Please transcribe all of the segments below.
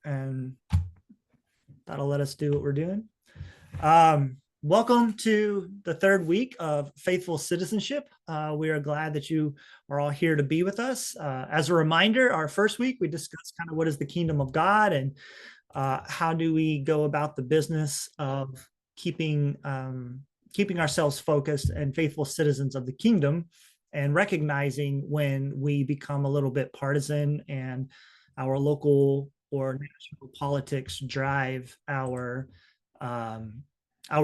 and that'll let us do what we're doing. Welcome to the third week of Faithful Citizenship. We are glad that you are all here to be with us. As a reminder, our first week, we discussed kind of what is the kingdom of God and how do we go about the business of keeping ourselves focused and faithful citizens of the kingdom, and recognizing when we become a little bit partisan and our local or national politics drive our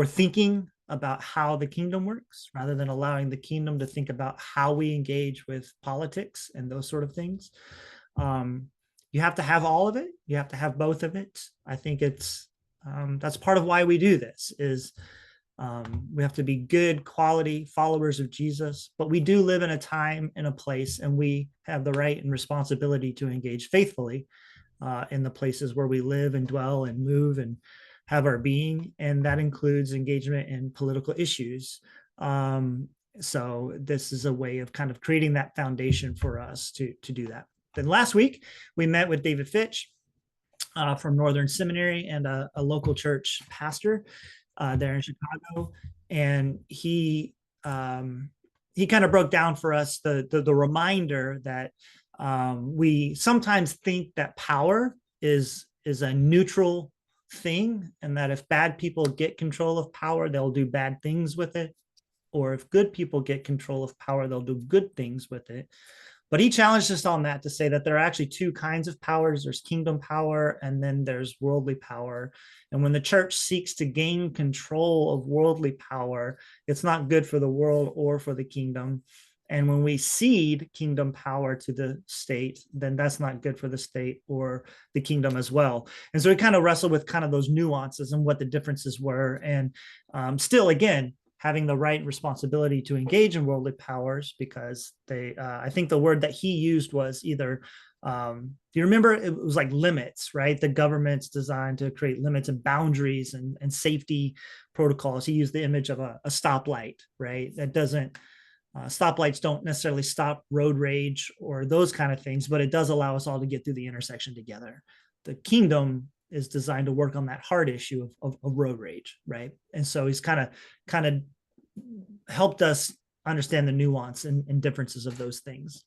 thinking about how the kingdom works, rather than allowing the kingdom to think about how we engage with politics and those sort of things. You have to have all of it. You have to have both of it. I think it's that's part of why we do this. Is we have to be good quality followers of Jesus, but we do live in a time and a place, and we have the right and responsibility to engage faithfully in the places where we live and dwell and move and have our being, and that includes engagement in political issues. So this is a way of kind of creating that foundation for us to do that. Then last week, we met with David Fitch from Northern Seminary and a local church pastor there in Chicago. And he kind of broke down for us the reminder that we sometimes think that power is a neutral thing, and that if bad people get control of power, they'll do bad things with it, or if good people get control of power, they'll do good things with it. But he challenged us on that to say that there are actually two kinds of powers. There's kingdom power, and then there's worldly power. And when the church seeks to gain control of worldly power, it's not good for the world or for the kingdom. And when we cede kingdom power to the state, then that's not good for the state or the kingdom as well. And so we kind of wrestled with kind of those nuances and what the differences were. And still, again, having the right responsibility to engage in worldly powers, because I think the word that he used was either, do you remember? It was like limits, right? The government's designed to create limits and boundaries and safety protocols. He used the image of a stoplight, right? That doesn't, stoplights don't necessarily stop road rage or those kind of things, but it does allow us all to get through the intersection together. The kingdom is designed to work on that hard issue of road rage, right? And so he's kind of helped us understand the nuance and differences of those things.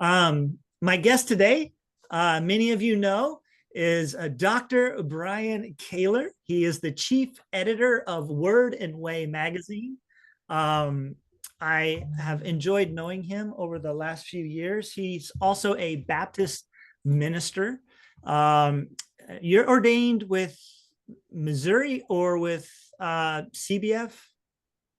My guest today, many of you know, is Dr. Bryan Kaylor. He is the chief editor of Word and Way magazine. I have enjoyed knowing him over the last few years. He's also a Baptist minister. You're ordained with Missouri or with CBF?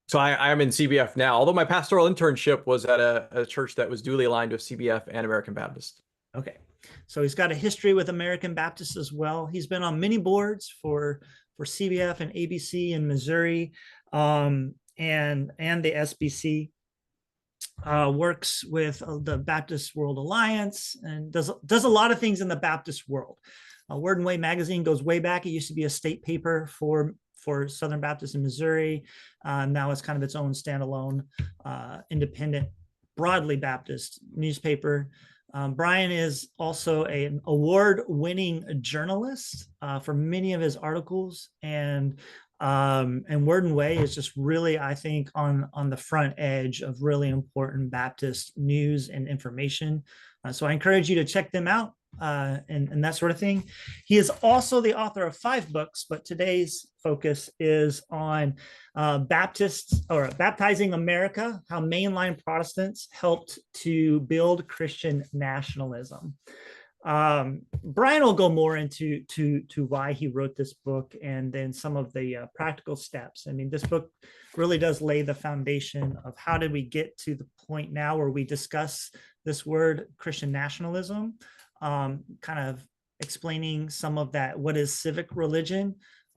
So I am in CBF now, although my pastoral internship was at a church that was duly aligned with CBF and American Baptist. Okay. So he's got a history with American Baptist as well. He's been on many boards for CBF and ABC in Missouri. And the SBC, works with the Baptist World Alliance, and does a lot of things in the Baptist world. Word and Way magazine goes way back. It used to be a state paper for Southern Baptist in Missouri. Now it's kind of its own standalone, independent, broadly Baptist newspaper. Bryan is also an award-winning journalist for many of his articles, and Word and Way is just really, I think, on the front edge of really important Baptist news and information. So I encourage you to check them out and that sort of thing. He is also the author of 5 books, but today's focus is on Baptizing America: How Mainline Protestants Helped to Build Christian Nationalism. Bryan will go more into why he wrote this book, and then some of the practical steps. I mean, this book really does lay the foundation of how did we get to the point now where we discuss this word Christian nationalism, kind of explaining some of that. What is civic religion?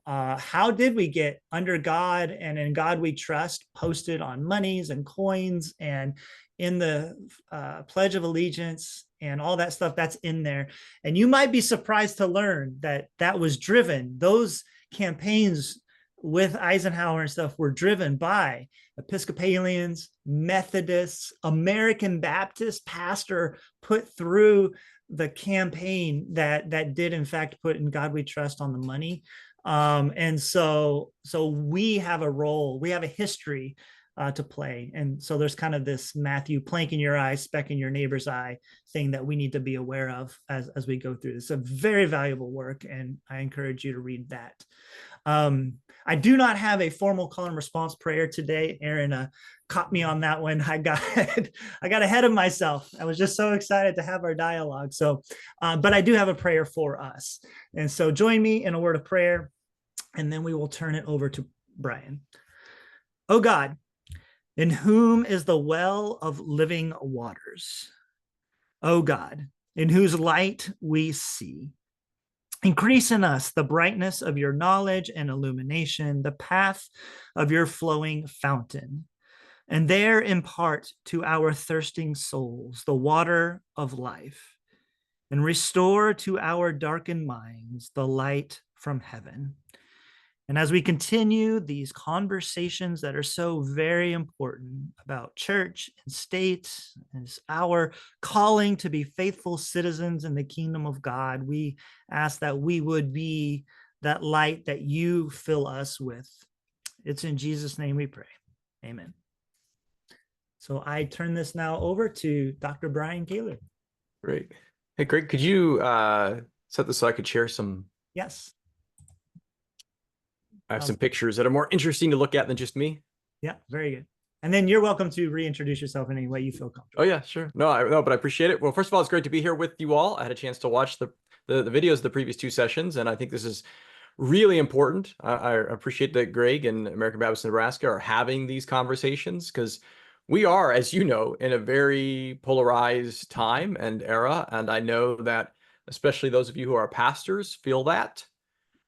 How did we get under God and in God we trust posted on monies and coins and in the Pledge of Allegiance and all that stuff that's in there? And you might be surprised to learn that that was driven, those campaigns with Eisenhower and stuff were driven by Episcopalians, Methodists, American Baptist pastor put through the campaign that did in fact put "In God We Trust" on the money. And so we have a role, we have a history to play. And so there's kind of this Matthew plank in your eye, speck in your neighbor's eye thing that we need to be aware of as we go through this. It's a very valuable work, and I encourage you to read that. I do not have a formal call and response prayer today. Aaron caught me on that one. I got ahead of myself. I was just so excited to have our dialogue. So, but I do have a prayer for us. And so join me in a word of prayer, and then we will turn it over to Bryan. Oh God, in whom is the well of living waters. O God, in whose light we see. Increase in us the brightness of your knowledge and illumination, the path of your flowing fountain, and there impart to our thirsting souls the water of life, and restore to our darkened minds the light from heaven. And as we continue these conversations that are so very important about church and state, and our calling to be faithful citizens in the kingdom of God, we ask that we would be that light that you fill us with. It's in Jesus' name we pray. Amen. So I turn this now over to Dr. Bryan Kaylor. Great. Hey, Greg, could you set this so I could share some? Yes. I have some pictures that are more interesting to look at than just me. Yeah, very good. And then you're welcome to reintroduce yourself in any way you feel comfortable. Oh yeah, sure. No, but I appreciate it. Well, first of all, it's great to be here with you all. I had a chance to watch the videos of the previous two sessions, and I think this is really important. I appreciate that Greg and American Baptist Nebraska are having these conversations, because we are, as you know, in a very polarized time and era. And I know that especially those of you who are pastors feel that.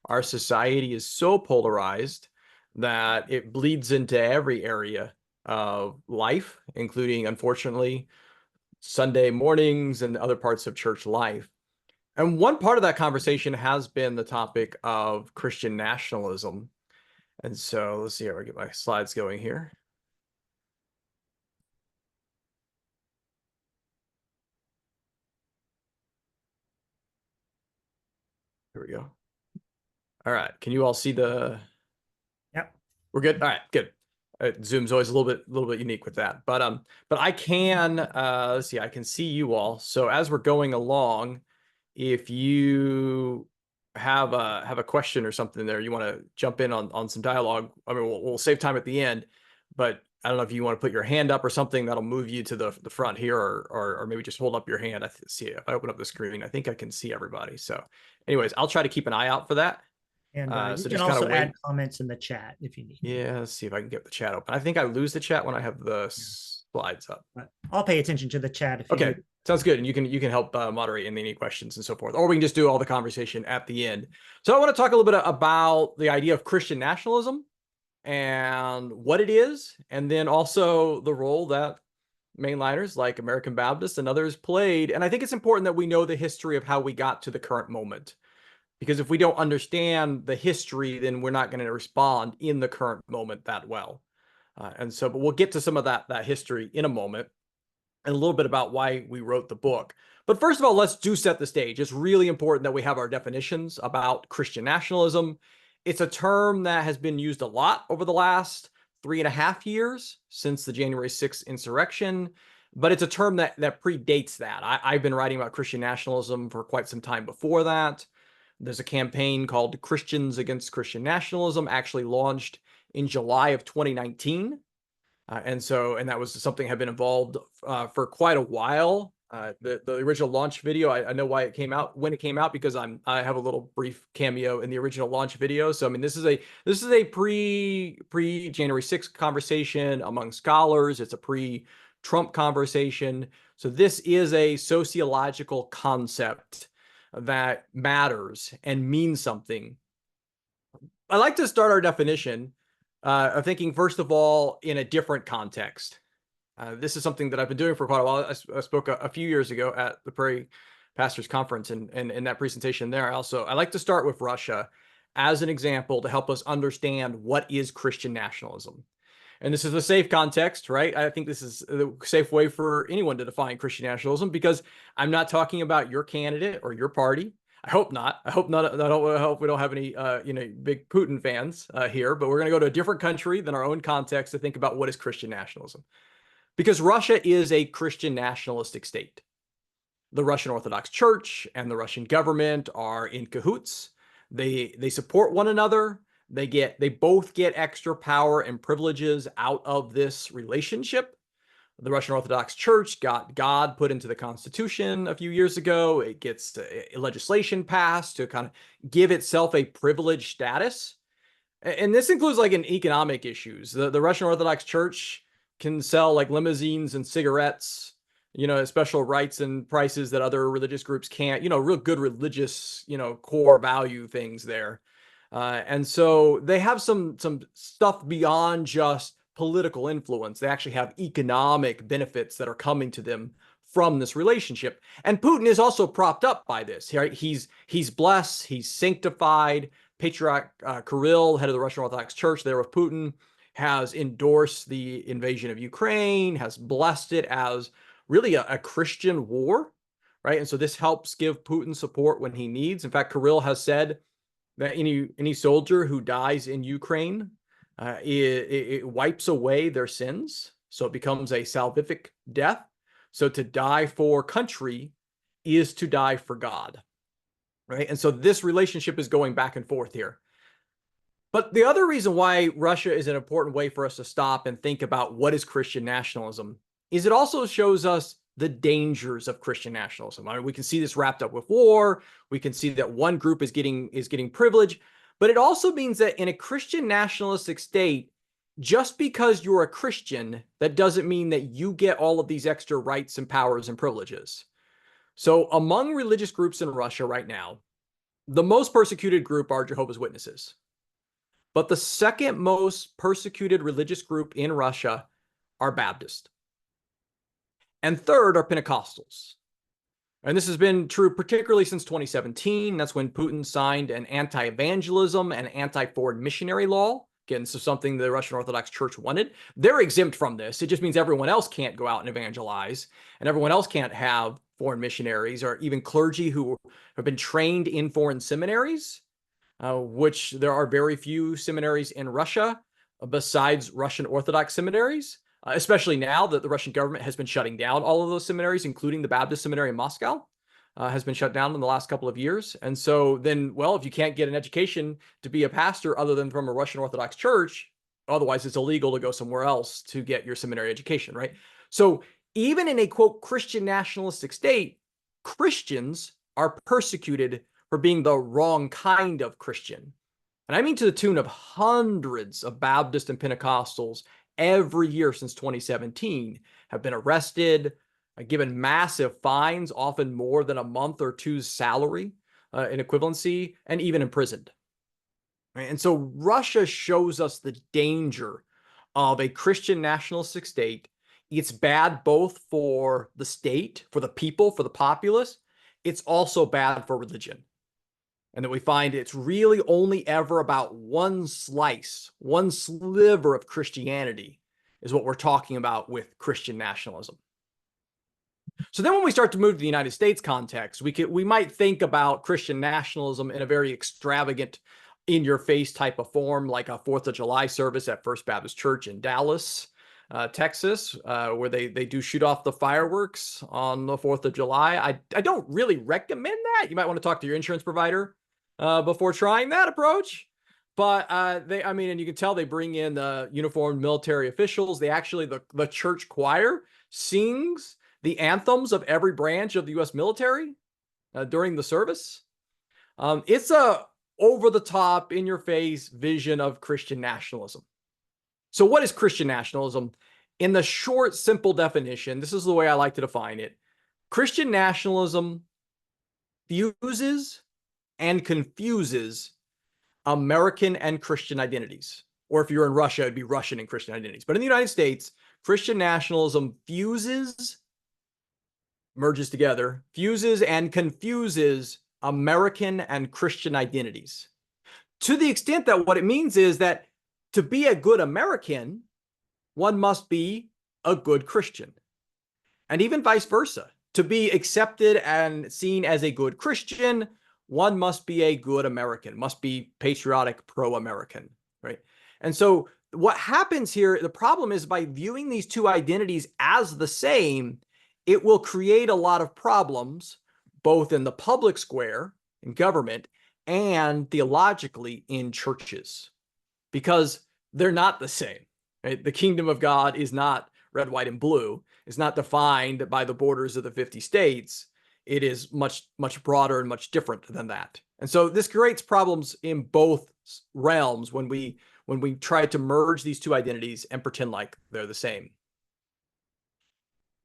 Our society is so polarized that it bleeds into every area of life, including, unfortunately, Sunday mornings and other parts of church life. And one part of that conversation has been the topic of Christian nationalism. And so let's see how I get my slides going here. Here we go. All right. Can you all see the? Yep. We're good. All right, good. Zoom's always a little bit unique with that, but I can let's see, I can see you all. So as we're going along, if you have a question or something there, you want to jump in on some dialogue. I mean, we'll save time at the end, but I don't know if you want to put your hand up or something that'll move you to the front here, or maybe just hold up your hand. See, if I open up the screen, I think I can see everybody. So anyways, I'll try to keep an eye out for that. And you so can just also wait. add comments in the chat if you need. Yeah, let's see if I can get the chat open. I think I lose the chat when I have the slides up. But I'll pay attention to the chat if you Okay, need. sounds good. And you can help moderate in any questions and so forth, or we can just do all the conversation at the end. So I want to talk a little bit about the idea of Christian nationalism and what it is, and then also the role that mainliners like American Baptists and others played. And I think it's important that we know the history of how we got to the current moment. Because if we don't understand the history, then we're not going to respond in the current moment that well. But we'll get to some of that history in a moment, and a little bit about why we wrote the book. But first of all, let's set the stage. It's really important that we have our definitions about Christian nationalism. It's a term that has been used a lot over the last 3.5 years since the January 6th insurrection. But it's a term that predates that. I've been writing about Christian nationalism for quite some time before that. There's a campaign called Christians Against Christian Nationalism, actually launched in July of 2019. And that was something I've been involved for quite a while. The original launch video, I know why it came out, when it came out, because I have a little brief cameo in the original launch video. So I mean, this is a pre January 6th conversation among scholars. It's a pre-Trump conversation. So this is a sociological concept that matters and means something. I like to start our definition of thinking, first of all, in a different context. This is something that I've been doing for quite a while. I spoke a few years ago at the Prairie Pastors Conference, and in that presentation there, I like to start with Russia as an example to help us understand what is Christian nationalism. And this is a safe context, right? I think this is the safe way for anyone to define Christian nationalism, because I'm not talking about your candidate or your party. I hope not. I hope not. I hope we don't have any, big Putin fans here. But we're going to go to a different country than our own context to think about what is Christian nationalism, because Russia is a Christian nationalistic state. The Russian Orthodox Church and the Russian government are in cahoots. They support one another. They both get extra power and privileges out of this relationship. The Russian Orthodox Church got God put into the Constitution a few years ago. It gets legislation passed to kind of give itself a privileged status. And this includes like in economic issues. The Russian Orthodox Church can sell like limousines and cigarettes, special rights and prices that other religious groups can't, real good religious, core value things there. And so they have some stuff beyond just political influence. They actually have economic benefits that are coming to them from this relationship. And Putin is also propped up by this, right? He's blessed, he's sanctified. Patriarch Kirill, head of the Russian Orthodox Church there with Putin, has endorsed the invasion of Ukraine, has blessed it as really a Christian war, right? And so this helps give Putin support when he needs. In fact, Kirill has said that any soldier who dies in Ukraine, it wipes away their sins. So it becomes a salvific death. So to die for country is to die for God, right? And so this relationship is going back and forth here. But the other reason why Russia is an important way for us to stop and think about what is Christian nationalism is it also shows us the dangers of Christian nationalism. I mean, we can see this wrapped up with war. We can see that one group is getting privilege, but it also means that in a Christian nationalistic state, just because you're a Christian, that doesn't mean that you get all of these extra rights and powers and privileges. So among religious groups in Russia right now, the most persecuted group are Jehovah's Witnesses. But the second most persecuted religious group in Russia are Baptists. And third are Pentecostals. And this has been true particularly since 2017. That's when Putin signed an anti-evangelism and anti-foreign missionary law. Again, so something the Russian Orthodox Church wanted. They're exempt from this. It just means everyone else can't go out and evangelize, and everyone else can't have foreign missionaries or even clergy who have been trained in foreign seminaries, which there are very few seminaries in Russia besides Russian Orthodox seminaries. Especially now that the Russian government has been shutting down all of those seminaries, including the Baptist seminary in Moscow, has been shut down in the last couple of years. And so then, well, if you can't get an education to be a pastor other than from a Russian Orthodox church, otherwise it's illegal to go somewhere else to get your seminary education, right? So even in a, quote, Christian nationalistic state, Christians are persecuted for being the wrong kind of Christian. And I mean to the tune of hundreds of Baptists and Pentecostals every year since 2017 have been arrested, given massive fines, often more than a month or two's salary in equivalency, and even imprisoned. Right? And so Russia shows us the danger of a Christian nationalistic state. It's bad both for the state, for the people, for the populace. It's also bad for religion. And that we find it's really only ever about one slice, one sliver of Christianity is what we're talking about with Christian nationalism. So then when we start to move to the United States context, we might think about Christian nationalism in a very extravagant, in-your-face type of form, like a 4th of July service at First Baptist Church in Dallas, Texas, where they do shoot off the fireworks on the 4th of July. I don't really recommend that. You might want to talk to your insurance provider before trying that approach. But and you can tell they bring in the uniformed military officials. They actually, the church choir sings the anthems of every branch of the U.S. military during the service. It's a over-the-top, in-your-face vision of Christian nationalism. So what is Christian nationalism? In the short, simple definition, this is the way I like to define it. Christian nationalism fuses and confuses American and Christian identities. Or if you're in Russia, it'd be Russian and Christian identities. But in the United States, Christian nationalism merges together, fuses and confuses American and Christian identities. To the extent that what it means is that to be a good American, one must be a good Christian. And even vice versa. To be accepted and seen as a good Christian, one must be a good American, must be patriotic, pro-American, right? And so what happens here, the problem is by viewing these two identities as the same, it will create a lot of problems, both in the public square, in government, and theologically in churches, because they're not the same, right? The kingdom of God is not red, white, and blue. It's not defined by the borders of the 50 states. It is much, much broader and much different than that. And so this creates problems in both realms when we try to merge these two identities and pretend like they're the same.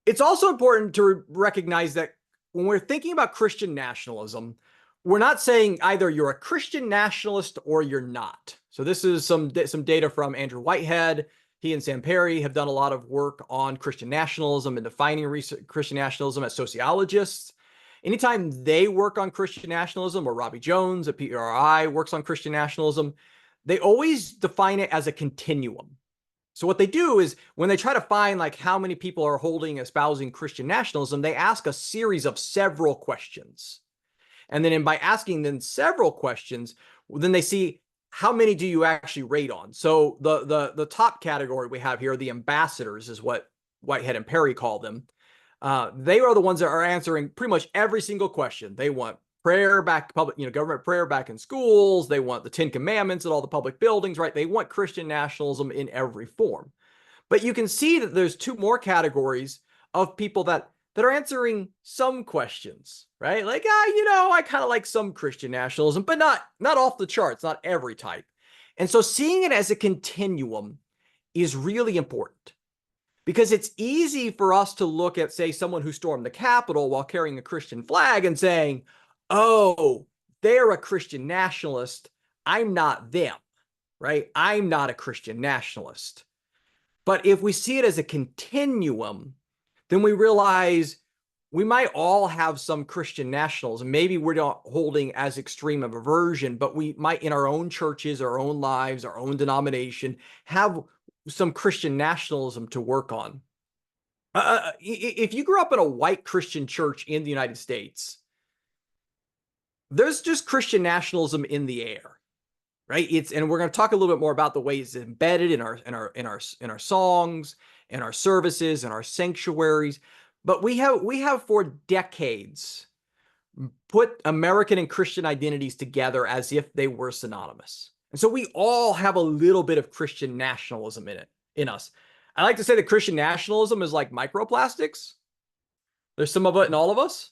It's also important to recognize that when we're thinking about Christian nationalism, we're not saying either you're a Christian nationalist or you're not. So this is some data from Andrew Whitehead. He and Sam Perry have done a lot of work on Christian nationalism and defining Christian nationalism as sociologists. Anytime they work on Christian nationalism, or Robbie Jones at PRI works on Christian nationalism, they always define it as a continuum. So what they do is when they try to find like how many people are espousing Christian nationalism, they ask a series of several questions. And then by asking them several questions, then they see how many do you actually rate on. So the top category we have here, the ambassadors, is what Whitehead and Perry call them. They are the ones that are answering pretty much every single question. They want prayer back, government prayer back in schools. They want the 10 Commandments at all the public buildings, right? They want Christian nationalism in every form. But you can see that there's two more categories of people that are answering some questions, right? Like, I kind of like some Christian nationalism, but not off the charts, not every type. And so seeing it as a continuum is really important, because it's easy for us to look at, say, someone who stormed the Capitol while carrying a Christian flag and saying, oh, they're a Christian nationalist. I'm not them, right? I'm not a Christian nationalist. But if we see it as a continuum, then we realize we might all have some Christian nationalism. Maybe we're not holding as extreme of a version, but we might, in our own churches, our own lives, our own denomination, have some Christian nationalism to work on. If you grew up in a white Christian church in the United States, there's just Christian nationalism in the air, right? And we're going to talk a little bit more about the ways it's embedded in our songs, in our services, in our sanctuaries. But we have for decades put American and Christian identities together as if they were synonymous. And so we all have a little bit of Christian nationalism in us. I like to say that Christian nationalism is like microplastics. There's some of it in all of us.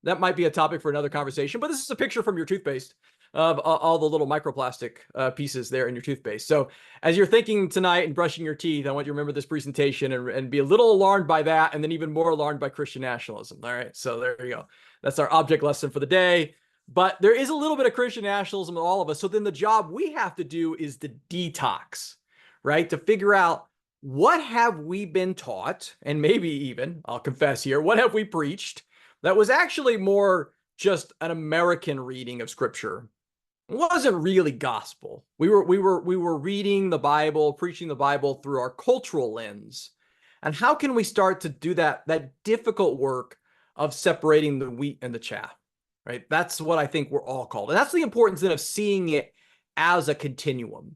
That might be a topic for another conversation, but this is a picture from your toothpaste of all the little microplastic pieces there in your toothpaste. So as you're thinking tonight and brushing your teeth, I want you to remember this presentation and be a little alarmed by that, and then even more alarmed by Christian nationalism. All right, so there you go. That's our object lesson for the day. But there is a little bit of Christian nationalism in all of us. So then the job we have to do is the detox, right? To figure out, what have we been taught, and maybe even, I'll confess here, what have we preached that was actually more just an American reading of Scripture? It wasn't really gospel. We were reading the Bible, preaching the Bible through our cultural lens. And how can we start to do that difficult work of separating the wheat and the chaff, right? That's what I think we're all called. And that's the importance then of seeing it as a continuum,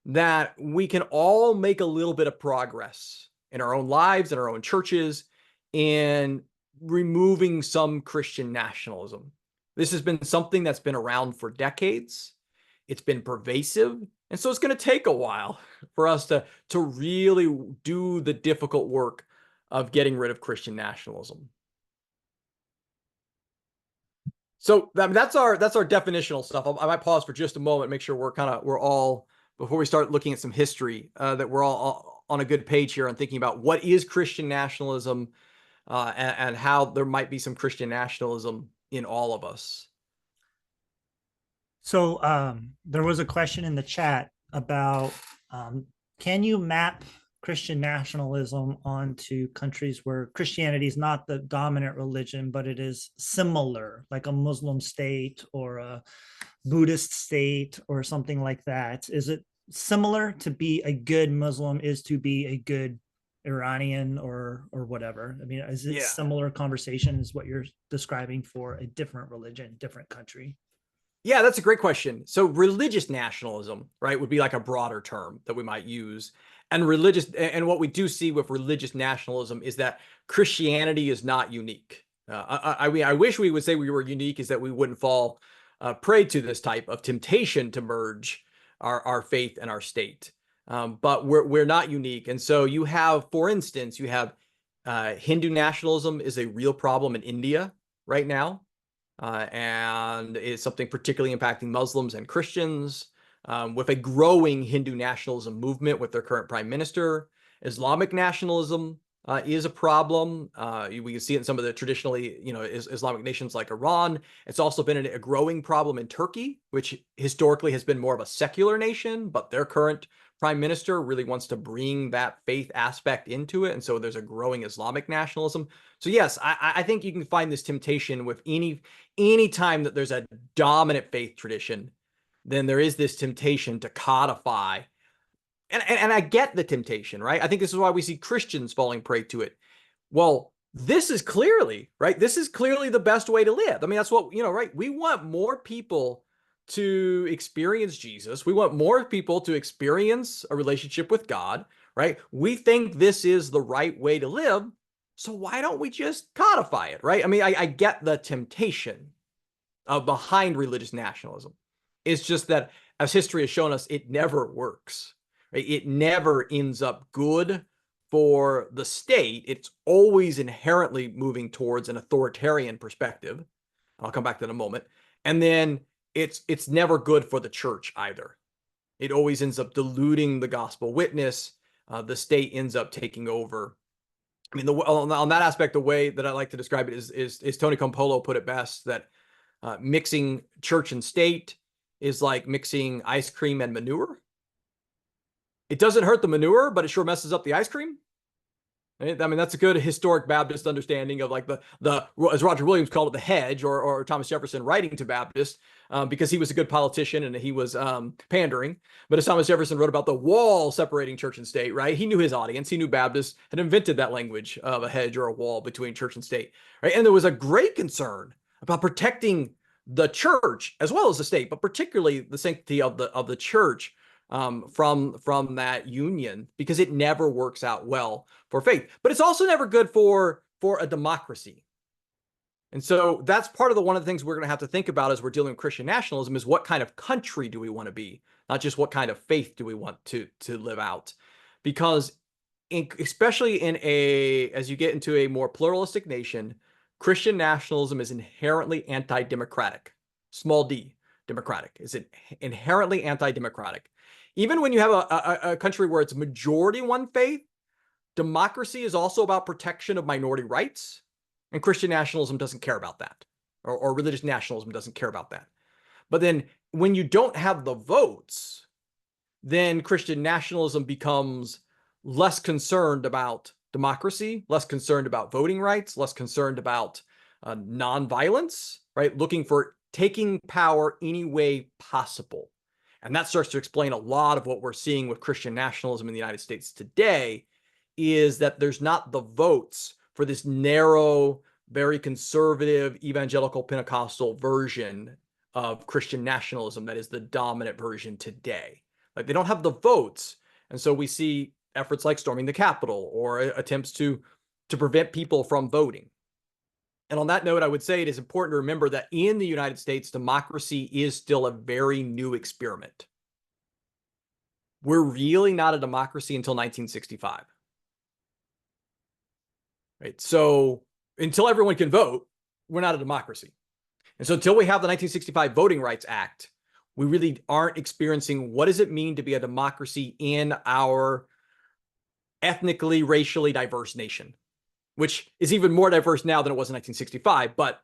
that we can all make a little bit of progress in our own lives, in our own churches, in removing some Christian nationalism. This has been something that's been around for decades. It's been pervasive. And so it's going to take a while for us to really do the difficult work of getting rid of Christian nationalism. So that's our definitional stuff. I might pause for just a moment, make sure we're all, before we start looking at some history, that we're all on a good page here on thinking about what is Christian nationalism, and how there might be some Christian nationalism in all of us. So there was a question in the chat about, can you map Christian nationalism onto countries where Christianity is not the dominant religion, but it is similar, like a Muslim state or a Buddhist state or something like that? Is it similar to be a good Muslim is to be a good Iranian or whatever? I mean, is it Yeah. similar conversation is what you're describing for a different religion, different country? Yeah, that's a great question. So religious nationalism, right, would be like a broader term that we might use. And and what we do see with religious nationalism is that Christianity is not unique. I mean, I wish we would say we were unique, is that we wouldn't fall prey to this type of temptation to merge our faith and our state. But we're not unique. And so you have, for instance, you have Hindu nationalism is a real problem in India right now, and is something particularly impacting Muslims and Christians, with a growing Hindu nationalism movement with their current prime minister. Islamic nationalism is a problem. We can see it in some of the traditionally, Islamic nations like Iran. It's also been a growing problem in Turkey, which historically has been more of a secular nation, but their current prime minister really wants to bring that faith aspect into it. And so there's a growing Islamic nationalism. So yes, I think you can find this temptation with any time that there's a dominant faith tradition, then there is this temptation to codify. And I get the temptation, right? I think this is why we see Christians falling prey to it. Well, this is clearly, right? This is clearly the best way to live. I mean, that's what, right? We want more people to experience Jesus. We want more people to experience a relationship with God, right? We think this is the right way to live. So why don't we just codify it, right? I mean, I get the temptation behind religious nationalism. It's just that, as history has shown us, it never works. Right? It never ends up good for the state. It's always inherently moving towards an authoritarian perspective. I'll come back to that in a moment. And then it's never good for the church either. It always ends up diluting the gospel witness. The state ends up taking over. I mean, on that aspect, the way that I like to describe it is Tony Campolo put it best, that mixing church and state is like mixing ice cream and manure. It doesn't hurt the manure, but it sure messes up the ice cream. Right? I mean, that's a good historic Baptist understanding of like the as Roger Williams called it, the hedge, or Thomas Jefferson writing to Baptist, because he was a good politician and he was pandering. But as Thomas Jefferson wrote about the wall separating church and state, right? He knew his audience. He knew Baptists had invented that language of a hedge or a wall between church and state, right? And there was a great concern about protecting the church as well as the state, but particularly the sanctity of the church from that union, because it never works out well for faith. But it's also never good for a democracy. And so that's part of one of the things we're going to have to think about as we're dealing with Christian nationalism, is what kind of country do we want to be, not just what kind of faith do we want to live out. Because especially as you get into a more pluralistic nation, Christian nationalism is inherently anti-democratic. Small d, democratic. Is it inherently anti-democratic? Even when you have a country where it's majority one faith, democracy is also about protection of minority rights, and Christian nationalism doesn't care about that, or religious nationalism doesn't care about that. But then when you don't have the votes, then Christian nationalism becomes less concerned about democracy, less concerned about voting rights, less concerned about nonviolence, right? Looking for taking power any way possible. And that starts to explain a lot of what we're seeing with Christian nationalism in the United States today, is that there's not the votes for this narrow, very conservative, evangelical Pentecostal version of Christian nationalism that is the dominant version today. Like, they don't have the votes. And so we see efforts like storming the Capitol, or attempts to prevent people from voting. And on that note, I would say it is important to remember that in the United States, democracy is still a very new experiment. We're really not a democracy until 1965. Right? So until everyone can vote, we're not a democracy. And so until we have the 1965 Voting Rights Act, we really aren't experiencing what does it mean to be a democracy in our ethnically, racially diverse nation, which is even more diverse now than it was in 1965. But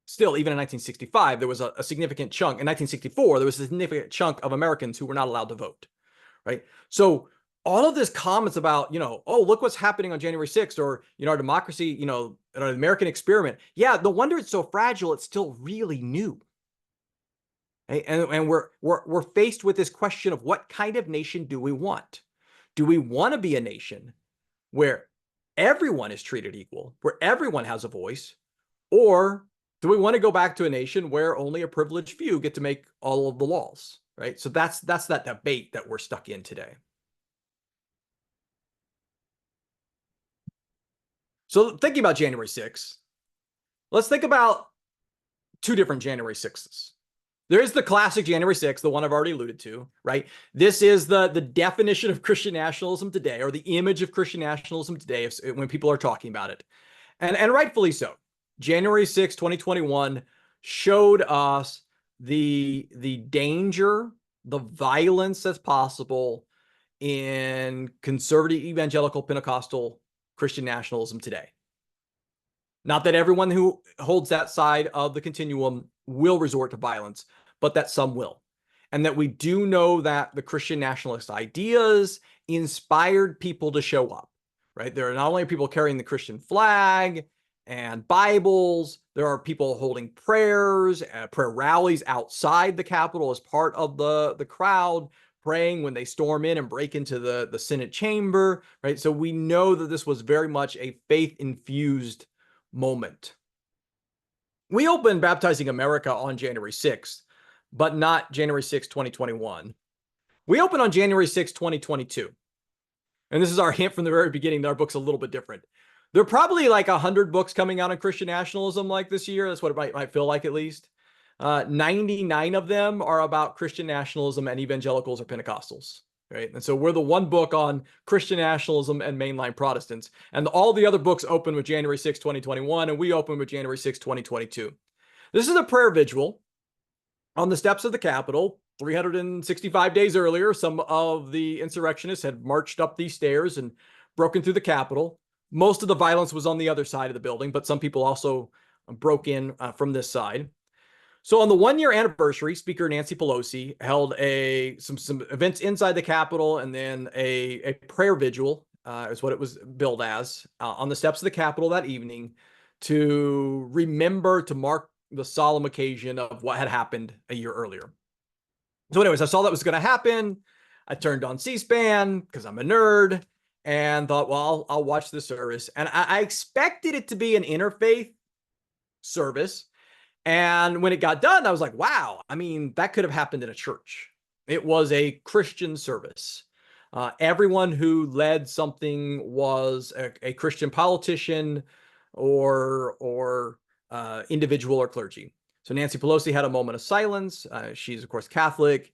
still, even in 1965, there was a significant chunk. In 1964, there was a significant chunk of Americans who were not allowed to vote, right? So all of this comments about, oh, look what's happening on January 6th, or, our democracy, an American experiment. Yeah, no wonder it's so fragile. It's still really new. And we're faced with this question of what kind of nation do we want? Do we want to be a nation where everyone is treated equal, where everyone has a voice, or do we want to go back to a nation where only a privileged few get to make all of the laws, right? So that's that debate that we're stuck in today. So thinking about January 6th, let's think about two different January 6ths. There is the classic January 6th, the one I've already alluded to, right? This is the definition of Christian nationalism today, or the image of Christian nationalism today when people are talking about it. And rightfully so. January 6, 2021 showed us the danger, the violence that's possible in conservative evangelical Pentecostal Christian nationalism today. Not that everyone who holds that side of the continuum will resort to violence, but that some will. And that we do know that the Christian nationalist ideas inspired people to show up, right? There are not only people carrying the Christian flag and Bibles, there are people holding prayers, prayer rallies outside the Capitol as part of the crowd, praying when they storm in and break into the Senate chamber, right? So we know that this was very much a faith-infused moment. We opened Baptizing America on January 6th, but not January 6, 2021. We opened on January 6, 2022. And this is our hint from the very beginning that our book's a little bit different. There are probably like 100 books coming out on Christian nationalism like this year. That's what it might feel like, at least. 99 of them are about Christian nationalism and evangelicals or Pentecostals, right? And so we're the one book on Christian nationalism and mainline Protestants. And all the other books open with January 6, 2021, and we open with January 6, 2022. This is a prayer vigil on the steps of the Capitol. 365 days earlier, some of the insurrectionists had marched up these stairs and broken through the Capitol. Most of the violence was on the other side of the building, but some people also broke in from this side. So on the one-year anniversary, Speaker Nancy Pelosi held some events inside the Capitol, and then a prayer vigil is what it was billed as on the steps of the Capitol that evening to remember, to mark the solemn occasion of what had happened a year earlier. So anyways, I saw that was going to happen. I turned on C-SPAN because I'm a nerd and thought, well, I'll watch the service. And I expected it to be an interfaith service. And when it got done, I was like, wow, I mean, that could have happened in a church. It was a Christian service. Everyone who led something was a Christian politician or individual or clergy. So Nancy Pelosi had a moment of silence. She's, of course, Catholic.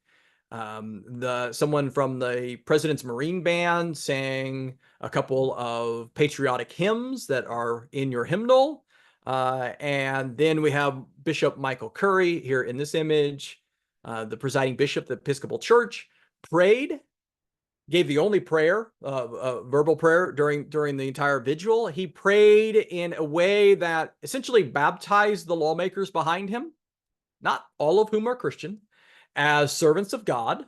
Someone from the President's Marine Band sang a couple of patriotic hymns that are in your hymnal. And then we have Bishop Michael Curry here in this image, the presiding bishop of the Episcopal Church, prayed, gave the only prayer, verbal prayer during the entire vigil. He prayed in a way that essentially baptized the lawmakers behind him, not all of whom are Christian, as servants of God,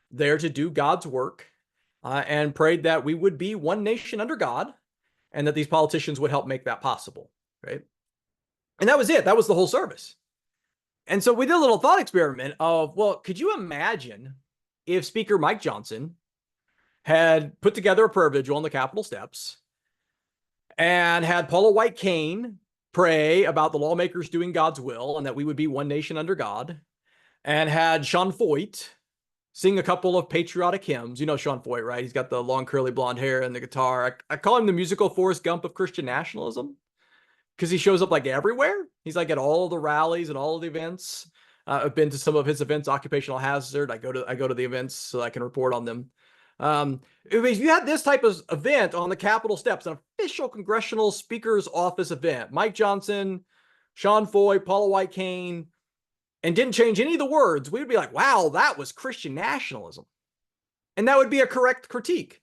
there to do God's work, and prayed that we would be one nation under God, and that these politicians would help make that possible, right? And that was it. That was the whole service. And so we did a little thought experiment of, well, could you imagine if Speaker Mike Johnson had put together a prayer vigil on the Capitol steps and had Paula White Cain pray about the lawmakers doing God's will and that we would be one nation under God, and had Sean Foyt sing a couple of patriotic hymns. You know Sean Foyt, right? He's got the long curly blonde hair and the guitar. I call him the musical Forrest Gump of Christian nationalism because he shows up like everywhere. He's like at all the rallies and all of the events. I've been to some of his events, Occupational Hazard. I go to the events so I can report on them. If you had this type of event on the Capitol steps, an official congressional speaker's office event, Mike Johnson, Sean Foyt, Paula White Cain, and didn't change any of the words, we would be like, wow, that was Christian nationalism. And that would be a correct critique.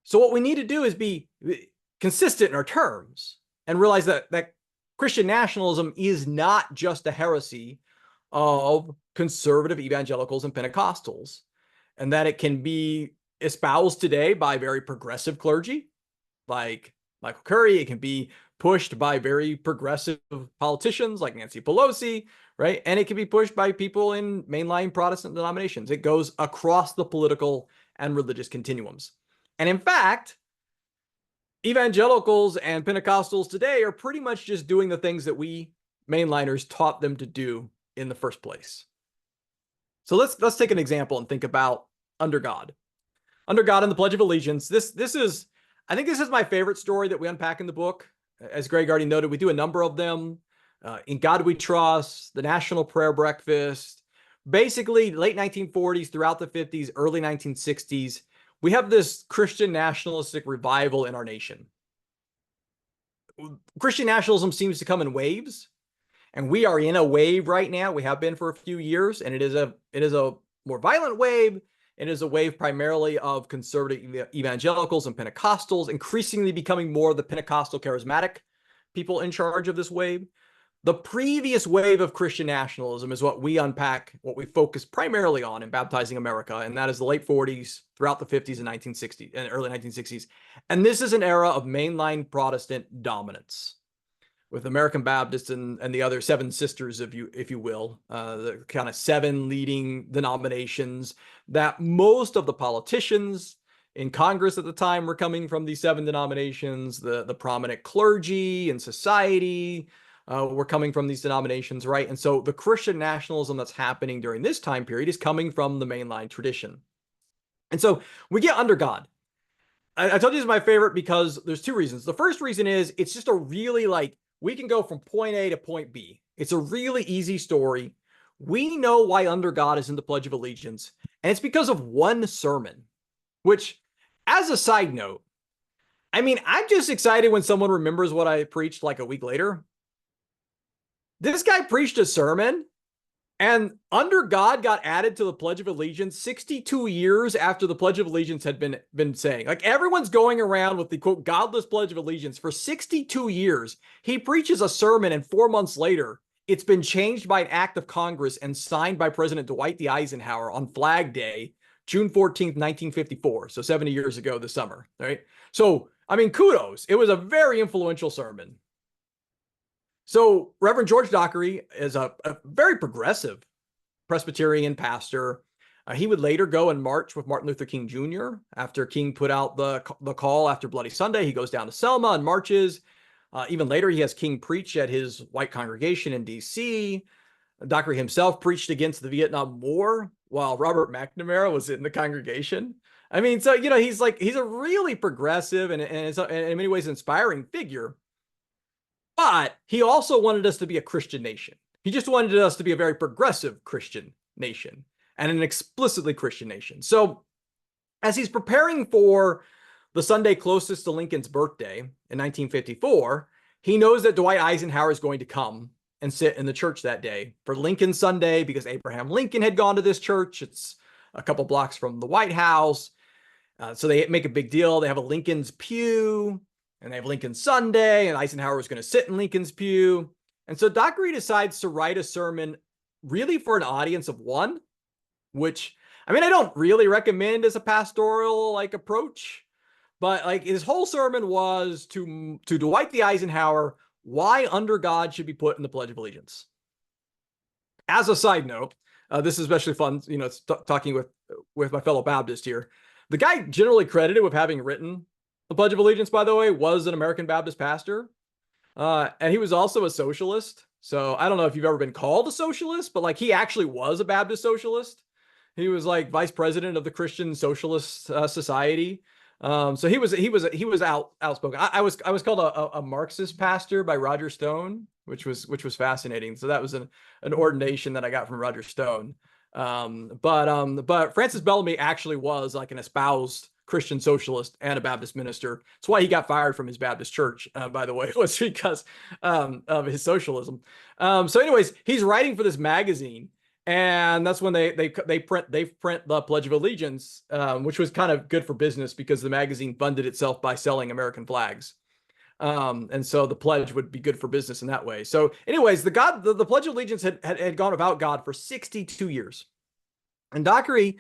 So what we need to do is be consistent in our terms and realize that Christian nationalism is not just a heresy of conservative evangelicals and Pentecostals, and that it can be espoused today by very progressive clergy like Michael Curry. It can be pushed by very progressive politicians like Nancy Pelosi, right? And it can be pushed by people in mainline Protestant denominations. It goes across the political and religious continuums. And in fact, evangelicals and Pentecostals today are pretty much just doing the things that we mainliners taught them to do in the first place. So let's take an example and think about under God. Under God in the Pledge of Allegiance. I think this is my favorite story that we unpack in the book. As Greg already noted, we do a number of them. In God We Trust, the National Prayer Breakfast, basically late 1940s, throughout the 50s, early 1960s, we have this Christian nationalistic revival in our nation. Christian nationalism seems to come in waves, and we are in a wave right now. We have been for a few years, and it is a more violent wave. It is a wave primarily of conservative evangelicals and Pentecostals, increasingly becoming more the Pentecostal charismatic people in charge of this wave. The previous wave of Christian nationalism is what we unpack, what we focus primarily on in Baptizing America, and that is the late 40s, throughout the 50s and 1960s and early 1960s. And this is an era of mainline Protestant dominance, with American Baptists and the other seven sisters, if you will, the kind of seven leading denominations that most of the politicians in Congress at the time were coming from these seven denominations. The prominent clergy and society were coming from these denominations, right? And so the Christian nationalism that's happening during this time period is coming from the mainline tradition. And so we get under God. I told you this is my favorite because there's two reasons. The first reason is it's just a really we can go from point A to point B. It's a really easy story. We know why under God is in the Pledge of Allegiance, and it's because of one sermon, which, as a side note, I mean, I'm just excited when someone remembers what I preached like a week later. This guy preached a sermon, and under God got added to the Pledge of Allegiance 62 years after the Pledge of Allegiance had been saying. Like, everyone's going around with the, quote, godless Pledge of Allegiance for 62 years. He preaches a sermon, and 4 months later, it's been changed by an act of Congress and signed by President Dwight D. Eisenhower on Flag Day, June 14th, 1954. So 70 years ago this summer, right? So, I mean, kudos. It was a very influential sermon. So Reverend George Dockery is a very progressive Presbyterian pastor. He would later go and march with Martin Luther King Jr. After King put out the call after Bloody Sunday. He goes down to Selma and marches. Even later, he has King preach at his white congregation in D.C. Dockery himself preached against the Vietnam War while Robert McNamara was in the congregation. I mean, so, you know, he's a really progressive and in many ways inspiring figure. But he also wanted us to be a Christian nation. He just wanted us to be a very progressive Christian nation and an explicitly Christian nation. So as he's preparing for the Sunday closest to Lincoln's birthday in 1954, he knows that Dwight Eisenhower is going to come and sit in the church that day for Lincoln Sunday because Abraham Lincoln had gone to this church. It's a couple blocks from the White House. So they make a big deal. They have a Lincoln's pew. And they have Lincoln Sunday, and Eisenhower was going to sit in Lincoln's pew. And so Dockery decides to write a sermon really for an audience of one, which, I mean, I don't really recommend as a pastoral approach, but his whole sermon was to Dwight D. Eisenhower, why under God should be put in the Pledge of Allegiance. As a side note, this is especially fun, you know, talking with my fellow Baptist here. The guy generally credited with having written the Pledge of Allegiance, by the way, was an American Baptist pastor. And he was also a socialist. So I don't know if you've ever been called a socialist, but he actually was a Baptist socialist. He was vice president of the Christian Socialist Society. So he was outspoken. I was called a Marxist pastor by Roger Stone, which was fascinating. So that was an ordination that I got from Roger Stone. But Francis Bellamy actually was an espoused Christian socialist and a Baptist minister. That's why he got fired from his Baptist church, by the way, was because of his socialism. So anyways, he's writing for this magazine, and that's when they print the Pledge of Allegiance, which was kind of good for business because the magazine funded itself by selling American flags. And so the pledge would be good for business in that way. So anyways, the Pledge of Allegiance had gone without God for 62 years. And Dockery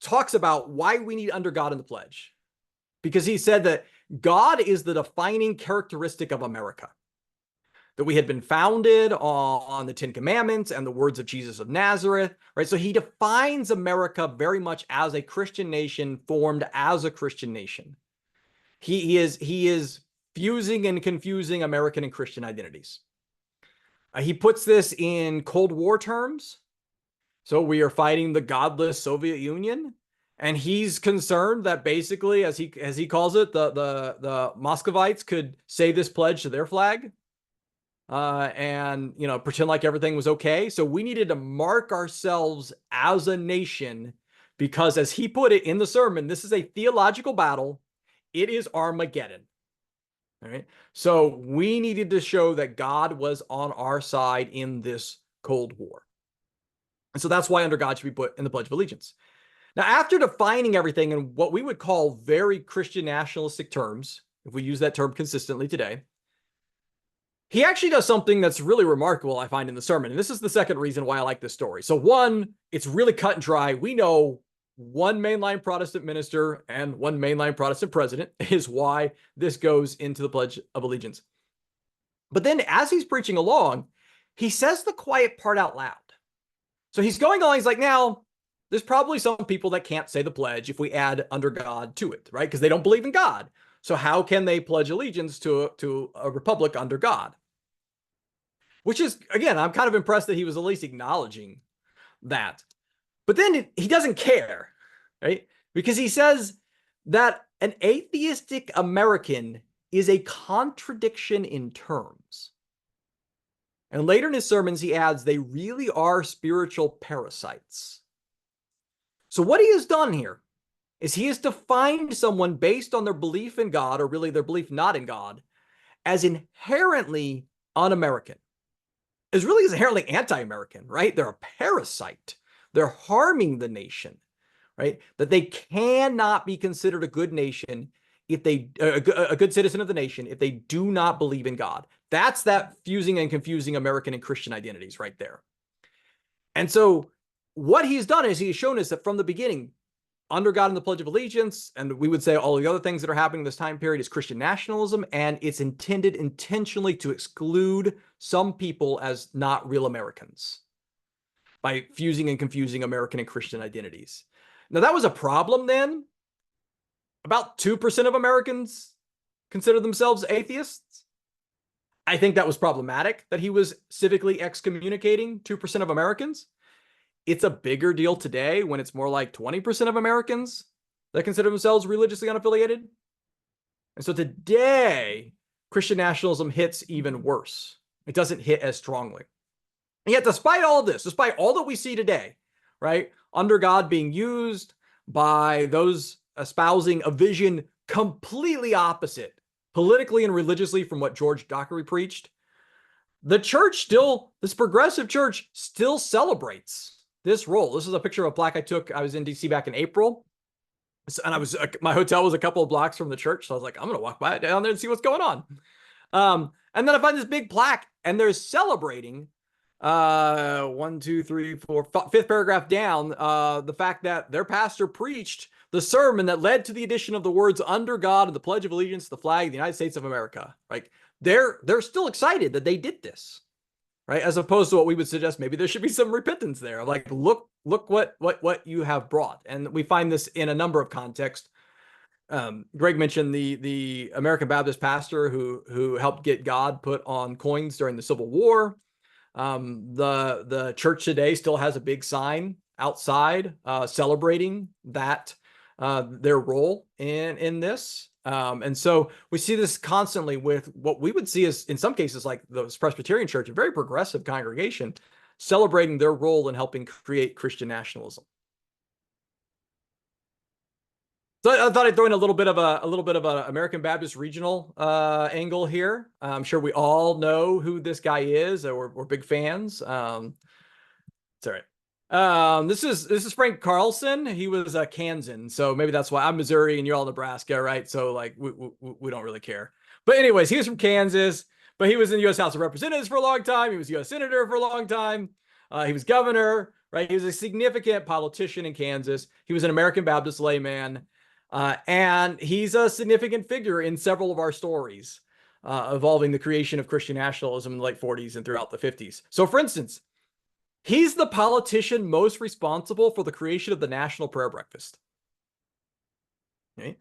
talks about why we need under God in the pledge. Because he said that God is the defining characteristic of America, that we had been founded on the Ten Commandments and the words of Jesus of Nazareth, right? So he defines America very much as a Christian nation, formed as a Christian nation. He is fusing and confusing American and Christian identities. He puts this in Cold War terms. So we are fighting the godless Soviet Union, and he's concerned that basically, as he calls it, the Muscovites could say this pledge to their flag, and pretend like everything was okay. So we needed to mark ourselves as a nation, because, as he put it in the sermon, this is a theological battle. It is Armageddon. All right. So we needed to show that God was on our side in this Cold War. And so that's why under God should be put in the Pledge of Allegiance. Now, after defining everything in what we would call very Christian nationalistic terms, if we use that term consistently today, he actually does something that's really remarkable, I find, in the sermon. And this is the second reason why I like this story. So one, it's really cut and dry. We know one mainline Protestant minister and one mainline Protestant president is why this goes into the Pledge of Allegiance. But then as he's preaching along, he says the quiet part out loud. So he's going along, he's like, now, there's probably some people that can't say the pledge if we add under God to it, right? Because they don't believe in God. So how can they pledge allegiance to a republic under God? Which is, again, I'm kind of impressed that he was at least acknowledging that. But then he doesn't care, right? Because he says that an atheistic American is a contradiction in terms. And later in his sermons, he adds, they really are spiritual parasites. So what he has done here is he has defined someone based on their belief in God, or really their belief not in God, as inherently un-American. Is really inherently anti-American, right? They're a parasite. They're harming the nation, right? That they cannot be considered a good nation if they a good citizen of the nation if they do not believe in God. That's that fusing and confusing American and Christian identities right there. And so what he's done is he's shown us that from the beginning, under God in the Pledge of Allegiance, and we would say all the other things that are happening in this time period, is Christian nationalism, and it's intended intentionally to exclude some people as not real Americans by fusing and confusing American and Christian identities. Now, that was a problem then. About 2% of Americans consider themselves atheists. I think that was problematic, that he was civically excommunicating 2% of Americans. It's a bigger deal today when it's more like 20% of Americans that consider themselves religiously unaffiliated. And so today, Christian nationalism hits even worse. It doesn't hit as strongly. And yet, despite all of this, despite all that we see today, right, under God being used by those espousing a vision completely opposite, politically and religiously, from what George Dockery preached, the church still, this progressive church, still celebrates this role. This is a picture of a plaque I took. I was in DC back in April, and my hotel was a couple of blocks from the church. So I was like, I'm going to walk by it down there and see what's going on. And then I find this big plaque, and they're celebrating, fifth paragraph down, the fact that their pastor preached the sermon that led to the addition of the words "under God" and the Pledge of Allegiance to the flag of the United States of America. Like, they're still excited that they did this, right? As opposed to what we would suggest, maybe there should be some repentance there. Like, look what you have brought. And we find this in a number of contexts. Greg mentioned the American Baptist pastor who helped get God put on coins during the Civil War. The church today still has a big sign outside celebrating that their role in this. And so we see this constantly with what we would see as, in some cases, like the Presbyterian Church, a very progressive congregation, celebrating their role in helping create Christian nationalism. So I thought I'd throw in a little bit of an American Baptist regional angle here. I'm sure we all know who this guy is. We're big fans. It's all right. This is Frank Carlson. He was a Kansan, so maybe that's why. I'm Missouri and you're all Nebraska, right? So like we don't really care. But anyways, he was from Kansas, but he was in the U.S. House of Representatives for a long time. He was U.S. Senator for a long time. He was governor, right? He was a significant politician in Kansas. He was an American Baptist layman. And he's a significant figure in several of our stories involving the creation of Christian nationalism in the late 40s and throughout the 50s. So, for instance, he's the politician most responsible for the creation of the National Prayer Breakfast. Okay.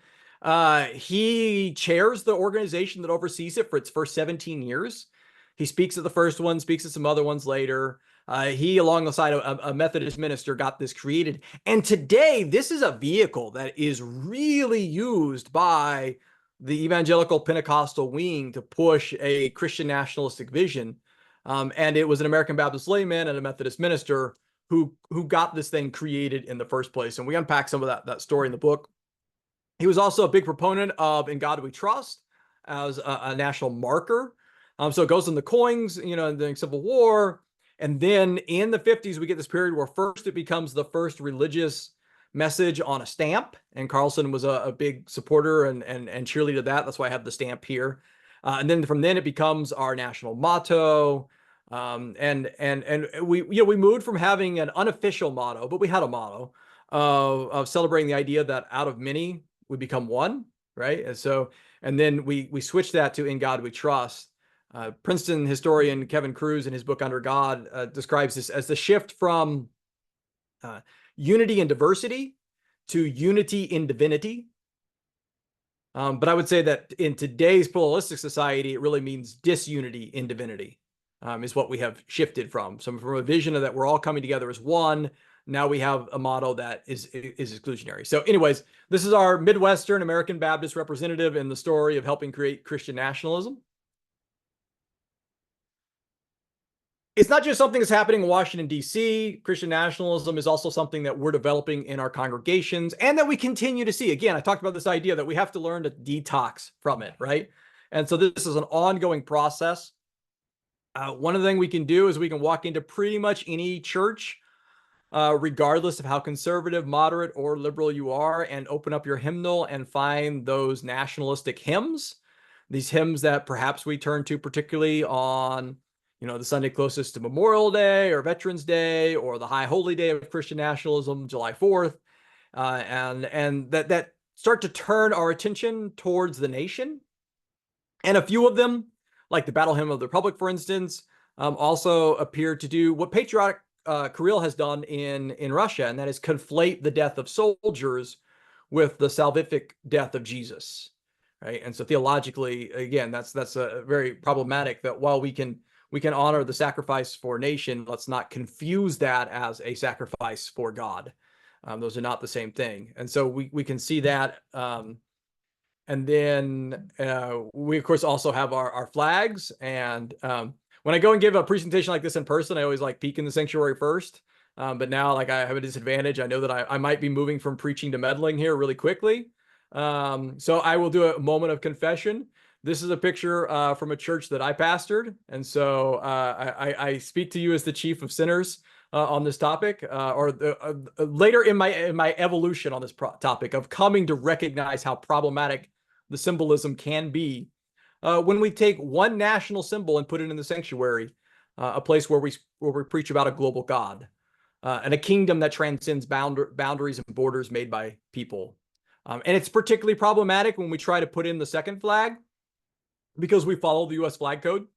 He chairs the organization that oversees it for its first 17 years. He speaks at the first one, speaks at some other ones later. He, alongside a Methodist minister, got this created. And today, this is a vehicle that is really used by the evangelical Pentecostal wing to push a Christian nationalistic vision. And it was an American Baptist layman and a Methodist minister who got this thing created in the first place. And we unpack some of that story in the book. He was also a big proponent of "In God We Trust" as a national marker. So it goes in the coins, in the Civil War. And then in the 50s, we get this period where first it becomes the first religious message on a stamp. And Carlson was a big supporter and cheerleader of that. That's why I have the stamp here. And then from then it becomes our national motto. And we moved from having an unofficial motto, but we had a motto of celebrating the idea that out of many we become one, right? And then we switched that to "In God We Trust." Princeton historian Kevin Cruz, in his book Under God, describes this as the shift from unity and diversity to unity in divinity. But I would say that in today's pluralistic society, it really means disunity in divinity, is what we have shifted from. So from a vision of that we're all coming together as one, now we have a model that is exclusionary. So anyways, this is our Midwestern American Baptist representative in the story of helping create Christian nationalism. It's not just something that's happening in Washington, D.C. Christian nationalism is also something that we're developing in our congregations and that we continue to see. Again, I talked about this idea that we have to learn to detox from it, right? And so this is an ongoing process. One of the things we can do is we can walk into pretty much any church, regardless of how conservative, moderate, or liberal you are, and open up your hymnal and find those nationalistic hymns, these hymns that perhaps we turn to particularly on the Sunday closest to Memorial Day or Veterans Day or the High Holy Day of Christian nationalism, July 4th, and that start to turn our attention towards the nation. And a few of them, like the Battle Hymn of the Republic, for instance, also appear to do what patriotic Kirill has done in Russia, and that is conflate the death of soldiers with the salvific death of Jesus, right? And so theologically, again, that's a very problematic, that while we can honor the sacrifice for a nation, let's not confuse that as a sacrifice for God. Those are not the same thing. And so we can see that. And then we, of course, also have our flags. And when I go and give a presentation like this in person, I always like peek in the sanctuary first. But now, like, I have a disadvantage. I know that I might be moving from preaching to meddling here really quickly. So I will do a moment of confession. This is a picture from a church that I pastored. And so I speak to you as the chief of sinners on this topic, later in my evolution on this topic of coming to recognize how problematic the symbolism can be when we take one national symbol and put it in the sanctuary, a place where we preach about a global God and a kingdom that transcends boundaries and borders made by people. And it's particularly problematic when we try to put in the second flag, because we follow the U.S. flag code,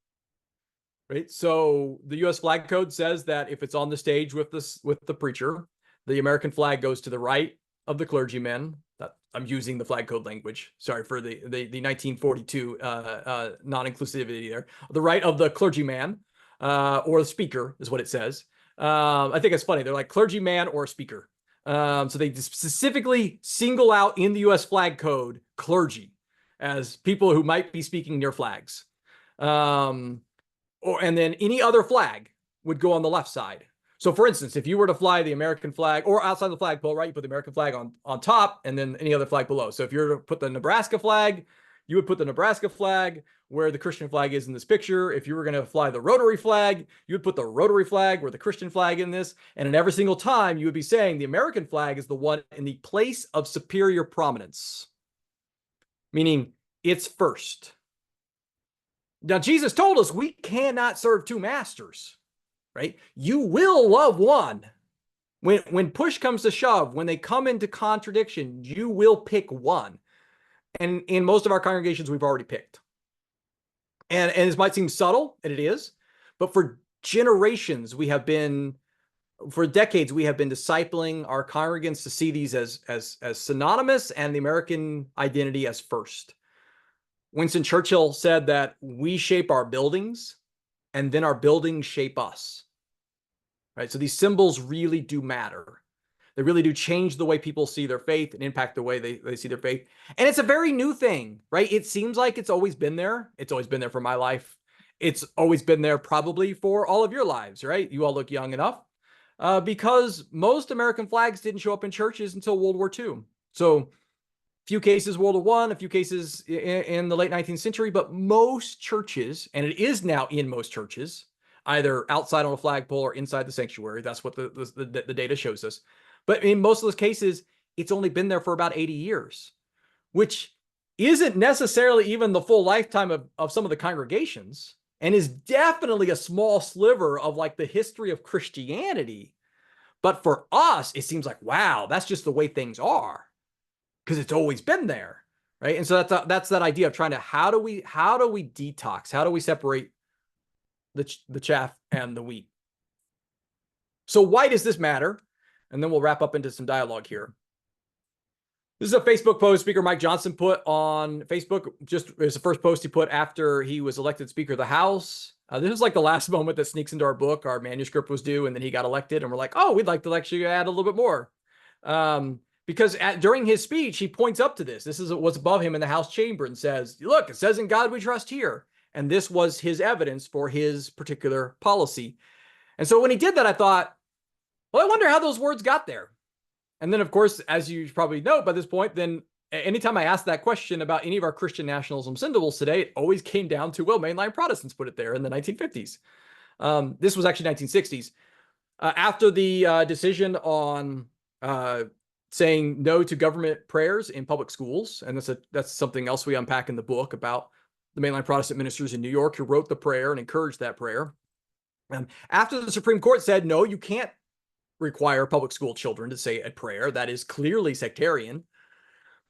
right? So the U.S. flag code says that if it's on the stage with the preacher, the American flag goes to the right of the clergyman. I'm using the flag code language. Sorry for the 1942 non-inclusivity there. The right of the clergyman or the speaker is what it says. I think it's funny. They're like clergyman or speaker. So they specifically single out in the U.S. flag code clergy as people who might be speaking near flags. And then any other flag would go on the left side. So for instance, if you were to fly the American flag or outside the flagpole, right, you put the American flag on top and then any other flag below. So if you're to put the Nebraska flag, you would put the Nebraska flag where the Christian flag is in this picture. If you were going to fly the Rotary flag, you would put the Rotary flag where the Christian flag in this. And in every single time, you would be saying the American flag is the one in the place of superior prominence, meaning it's first. Now, Jesus told us we cannot serve two masters, right? You will love one When push comes to shove, when they come into contradiction, you will pick one. And in most of our congregations, we've already picked. And this might seem subtle, and it is, but for generations, for decades, we have been discipling our congregants to see these as synonymous and the American identity as first. Winston Churchill said that we shape our buildings and then our buildings shape us. Right? So these symbols really do matter. They really do change the way people see their faith and impact the way they see their faith. And it's a very new thing, right? It seems like it's always been there. It's always been there for my life. It's always been there probably for all of your lives, right? You all look young enough because most American flags didn't show up in churches until World War II. So few cases World War I, a few cases in the late 19th century, but most churches, and it is now in most churches, either outside on a flagpole or inside the sanctuary. That's what the data shows us. But in most of those cases, it's only been there for about 80 years, which isn't necessarily even the full lifetime of some of the congregations, and is definitely a small sliver of like the history of Christianity. But for us, it seems like, wow, that's just the way things are, because it's always been there, right? And so that's that idea of trying to how do we detox? How do we separate the chaff and the wheat? So why does this matter? And then we'll wrap up into some dialogue here. This is a Facebook post Speaker Mike Johnson put on Facebook. Just it's the first post he put after he was elected Speaker of the House. This is like the last moment that sneaks into our book. Our manuscript was due, and then he got elected, and we're like, oh, we'd like to actually add a little bit more. Because during his speech, he points up to this. This is what's above him in the House chamber and says, look, it says in God we trust here. And this was his evidence for his particular policy. And so when he did that, I thought, well, I wonder how those words got there. And then, of course, as you probably know by this point, then anytime I asked that question about any of our Christian nationalism symbols today, it always came down to, well, mainline Protestants put it there in the 1950s. This was actually 1960s. After the decision on saying no to government prayers in public schools, and that's something else we unpack in the book about the mainline Protestant ministers in New York who wrote the prayer and encouraged that prayer. After the Supreme Court said, no, you can't require public school children to say a prayer that is clearly sectarian,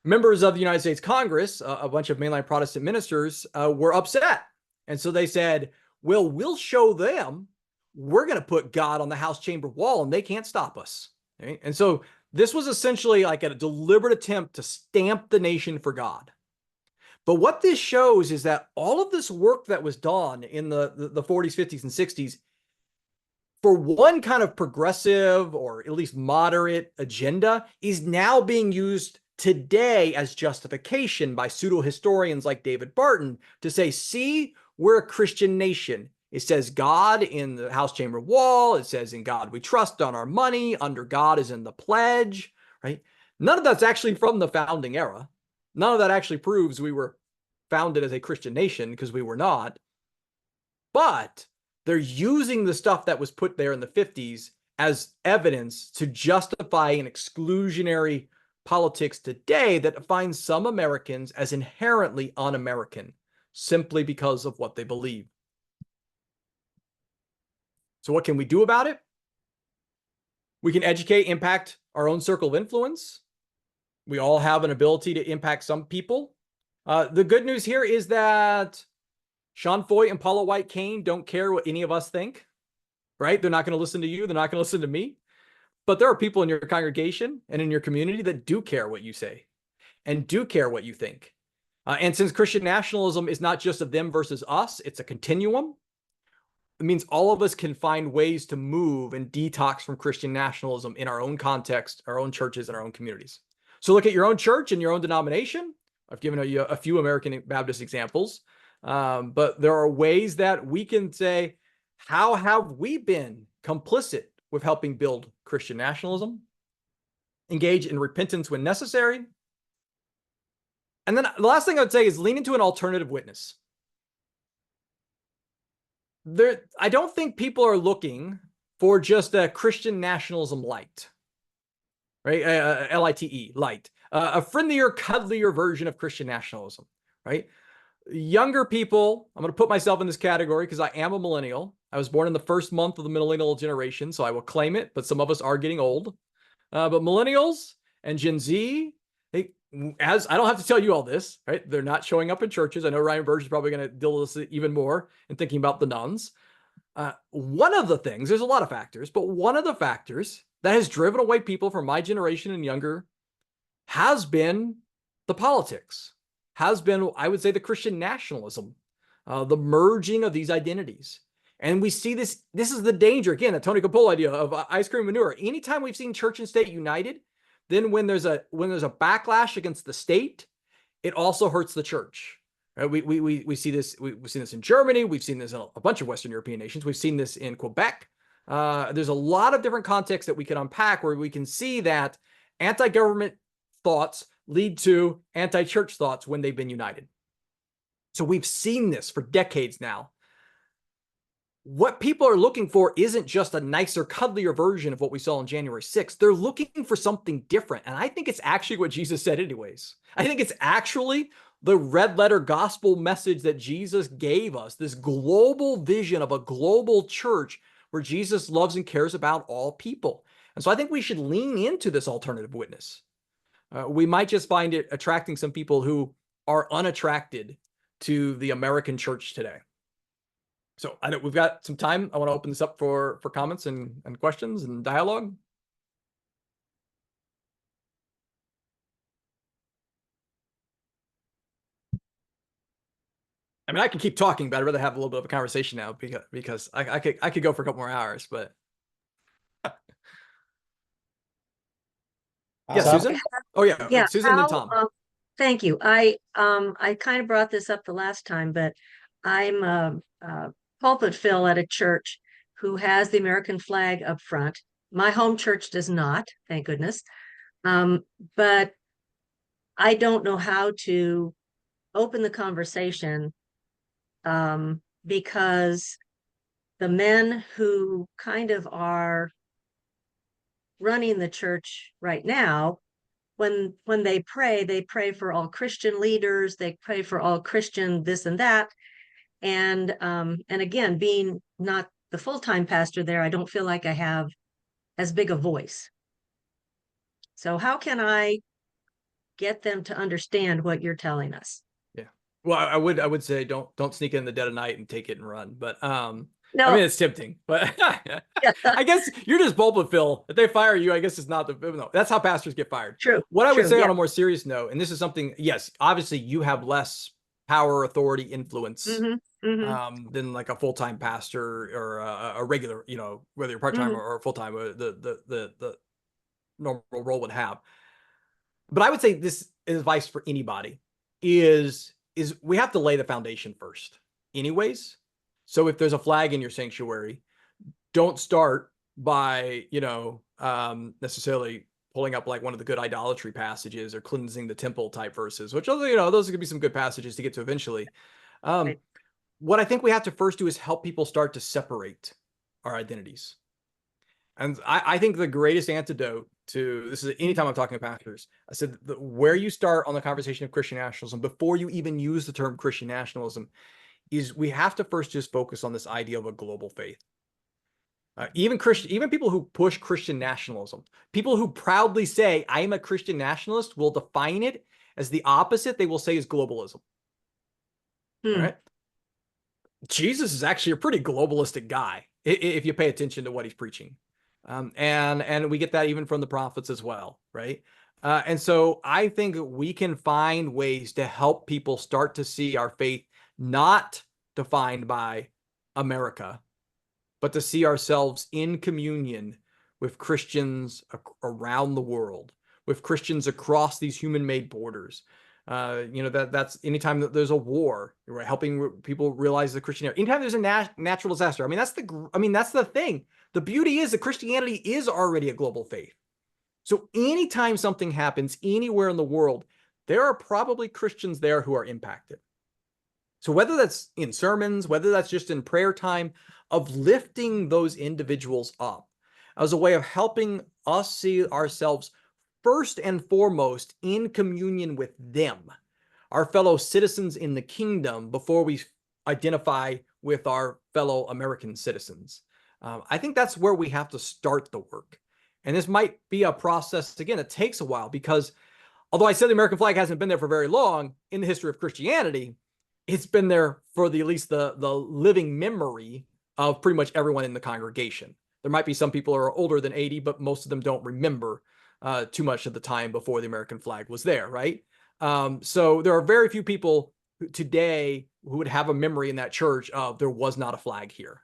members of the United States Congress, a bunch of mainline Protestant ministers, were upset. And so they said, well, we'll show them. We're going to put God on the House chamber wall and they can't stop us. Right? And so this was essentially like a deliberate attempt to stamp the nation for God. But what this shows is that all of this work that was done in the 40s, 50s, and 60s for one kind of progressive or at least moderate agenda is now being used today as justification by pseudo-historians like David Barton to say, see, we're a Christian nation. It says God in the House chamber wall. It says in God we trust on our money. Under God is in the pledge, right? None of that's actually from the founding era. None of that actually proves we were founded as a Christian nation, because we were not. But they're using the stuff that was put there in the 50s as evidence to justify an exclusionary politics today that defines some Americans as inherently un-American simply because of what they believe. So what can we do about it? We can educate, impact our own circle of influence. We all have an ability to impact some people. The good news here is that Sean Foy and Paula White Cain don't care what any of us think, right? They're not going to listen to you. They're not going to listen to me. But there are people in your congregation and in your community that do care what you say and do care what you think. And since Christian nationalism is not just a them versus us, it's a continuum. It means all of us can find ways to move and detox from Christian nationalism in our own context, our own churches, and our own communities. So look at your own church and your own denomination. I've given you a few American Baptist examples, but there are ways that we can say, how have we been complicit with helping build Christian nationalism? Engage in repentance when necessary. And then the last thing I would say is lean into an alternative witness. I don't think people are looking for just a Christian nationalism light, right? L-I-T-E, light. A friendlier, cuddlier version of Christian nationalism, right? Younger people, I'm going to put myself in this category because I am a millennial. I was born in the first month of the millennial generation, so I will claim it, but some of us are getting old. But millennials and Gen Z, as I don't have to tell you all this, right? They're not showing up in churches. I know Ryan Burge is probably going to deal with this even more in thinking about the nuns. One of the things, there's a lot of factors, but one of the factors that has driven away people from my generation and younger has been the politics, has been, I would say, the Christian nationalism, the merging of these identities. And we see this is the danger, again, the Tony Campolo idea of ice cream manure. Anytime we've seen church and state united, then when there's a backlash against the state, it also hurts the church. Right? We see this. We've seen this in Germany. We've seen this in a bunch of Western European nations. We've seen this in Quebec. There's a lot of different contexts that we can unpack where we can see that anti-government thoughts lead to anti-church thoughts when they've been united. So we've seen this for decades now. What people are looking for isn't just a nicer, cuddlier version of what we saw on January 6th. They're looking for something different. And I think it's actually what Jesus said anyways. I think it's actually the red letter gospel message that Jesus gave us, this global vision of a global church where Jesus loves and cares about all people. And so I think we should lean into this alternative witness. We might just find it attracting some people who are unattracted to the American church today. So I know we've got some time. I want to open this up for comments and questions and dialogue. I mean, I can keep talking, but I'd rather have a little bit of a conversation now because I could go for a couple more hours, but yeah, Susan. Oh yeah, Susan How, and Tom. thank you. I kind of brought this up the last time, but I'm a pulpit fill at a church who has the American flag up front. My home church does not, thank goodness. But I don't know how to open the conversation because the men who kind of are running the church right now, when they pray for all Christian leaders, they pray for all Christian this and that. And again, being not the full-time pastor there, I don't feel like I have as big a voice. So how can I get them to understand what you're telling us? Yeah. Well, I would say don't sneak in the dead of night and take it and run. But No. I mean, it's tempting, but I guess you're just pulpit fill. If they fire you, I guess it's not no. That's how pastors get fired. True. What I would say on a more serious note, and this is something, yes, obviously you have less power, authority, influence than like a full-time pastor or a regular, whether you're part-time or full-time, the normal role would have. But I would say this advice for anybody is we have to lay the foundation first anyways. So if there's a flag in your sanctuary, don't start by, necessarily pulling up like one of the good idolatry passages or cleansing the temple type verses, which, those could be some good passages to get to eventually. Right. What I think we have to first do is help people start to separate our identities. And I think the greatest antidote to this is anytime I'm talking to pastors, I said where you start on the conversation of Christian nationalism before you even use the term Christian nationalism is we have to first just focus on this idea of a global faith. Even people who push Christian nationalism, people who proudly say I am a Christian nationalist will define it as the opposite. They will say is globalism. All right. Jesus is actually a pretty globalistic guy if you pay attention to what he's preaching. And we get that even from the prophets as well, right? And so I think we can find ways to help people start to see our faith not defined by America, but to see ourselves in communion with Christians around the world, with Christians across these human-made borders. That's anytime that there's a war, right? Helping people realize the Christian. Anytime there's a natural disaster. I mean, that's the thing. The beauty is that Christianity is already a global faith. So anytime something happens anywhere in the world, there are probably Christians there who are impacted. So whether that's in sermons, whether that's just in prayer time, of lifting those individuals up as a way of helping us see ourselves first and foremost in communion with them, our fellow citizens in the kingdom, before we identify with our fellow American citizens. I think that's where we have to start the work. And this might be a process, again, it takes a while, because although I said the American flag hasn't been there for very long in the history of Christianity, it's been there for at least the living memory of pretty much everyone in the congregation. There might be some people who are older than 80, but most of them don't remember too much of the time before the American flag was there, right? So there are very few people today who would have a memory in that church of there was not a flag here.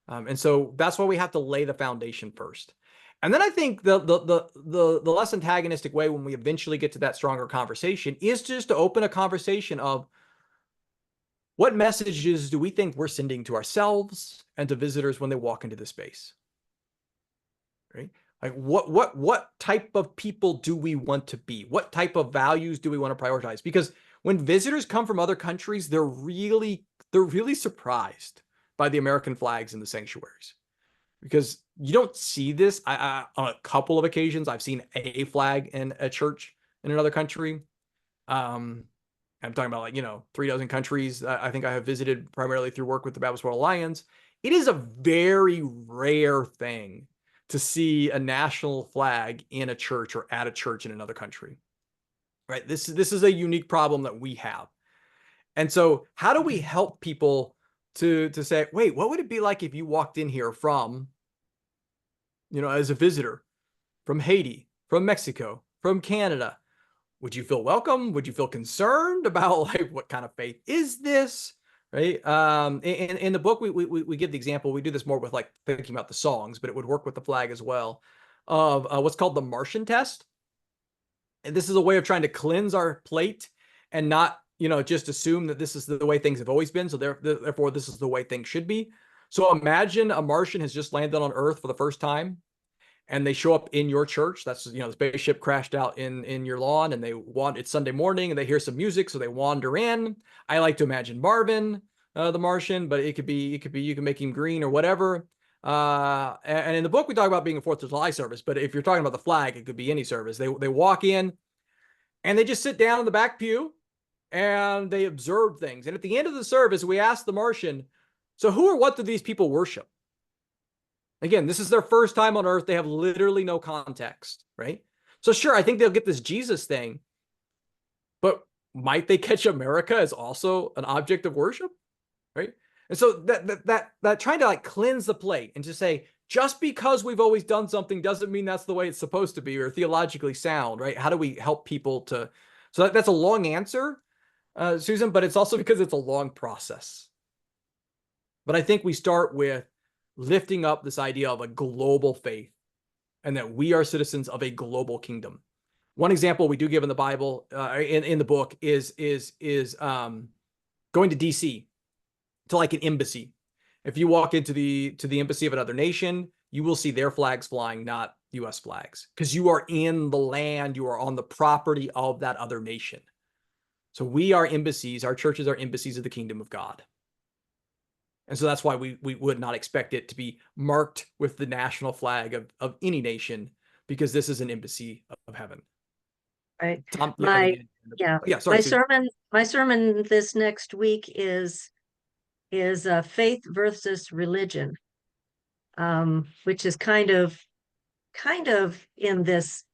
And so that's why we have to lay the foundation first. And then I think the less antagonistic way when we eventually get to that stronger conversation is just to open a conversation of what messages do we think we're sending to ourselves and to visitors when they walk into the space, right? Like what type of people do we want to be? What type of values do we want to prioritize? Because when visitors come from other countries, they're really surprised by the American flags in the sanctuaries, because you don't see this. On a couple of occasions, I've seen a flag in a church in another country. I'm talking about, like, 3 dozen countries I think I have visited primarily through work with the Baptist World Alliance. It is a very rare thing to see a national flag in a church or at a church in another country, right? This is a unique problem that we have. And so how do we help people to say, wait, what would it be like if you walked in here from, as a visitor from Haiti, from Mexico, from Canada? Would you feel welcome? Would you feel concerned about, like, what kind of faith is this, right? In the book, we give the example. We do this more with, like, thinking about the songs, but it would work with the flag as well, of what's called the Martian test. And this is a way of trying to cleanse our plate and not, just assume that this is the way things have always been. So therefore, this is the way things should be. So imagine a Martian has just landed on Earth for the first time, and they show up in your church. That's, the spaceship crashed out in your lawn, and it's Sunday morning, and they hear some music, so they wander in. I like to imagine Marvin, the Martian, but it could be you can make him green or whatever. And in the book, we talk about being a 4th of July service, but if you're talking about the flag, it could be any service. They walk in, and they just sit down in the back pew, and they observe things. And at the end of the service, we ask the Martian, so who or what do these people worship? Again, this is their first time on Earth. They have literally no context, right? So sure, I think they'll get this Jesus thing, but might they catch America as also an object of worship, right? And so that trying to, like, cleanse the plate and to say, just because we've always done something doesn't mean that's the way it's supposed to be or theologically sound, right? How do we help people to? So that's a long answer, Susan, but it's also because it's a long process. But I think we start with lifting up this idea of a global faith and that we are citizens of a global kingdom. One example we do give in the Bible, in the book, is going to DC, to, like, an embassy. If you walk into the embassy of another nation, you will see their flags flying, not U.S. flags, because you are in the land, you are on the property of that other nation. So we are embassies. Our churches are embassies of the kingdom of God. And so that's why we would not expect it to be marked with the national flag of any nation, because this is an embassy of heaven. Right. Tom, Sorry, Susan. my sermon this next week is faith versus religion, which is kind of in this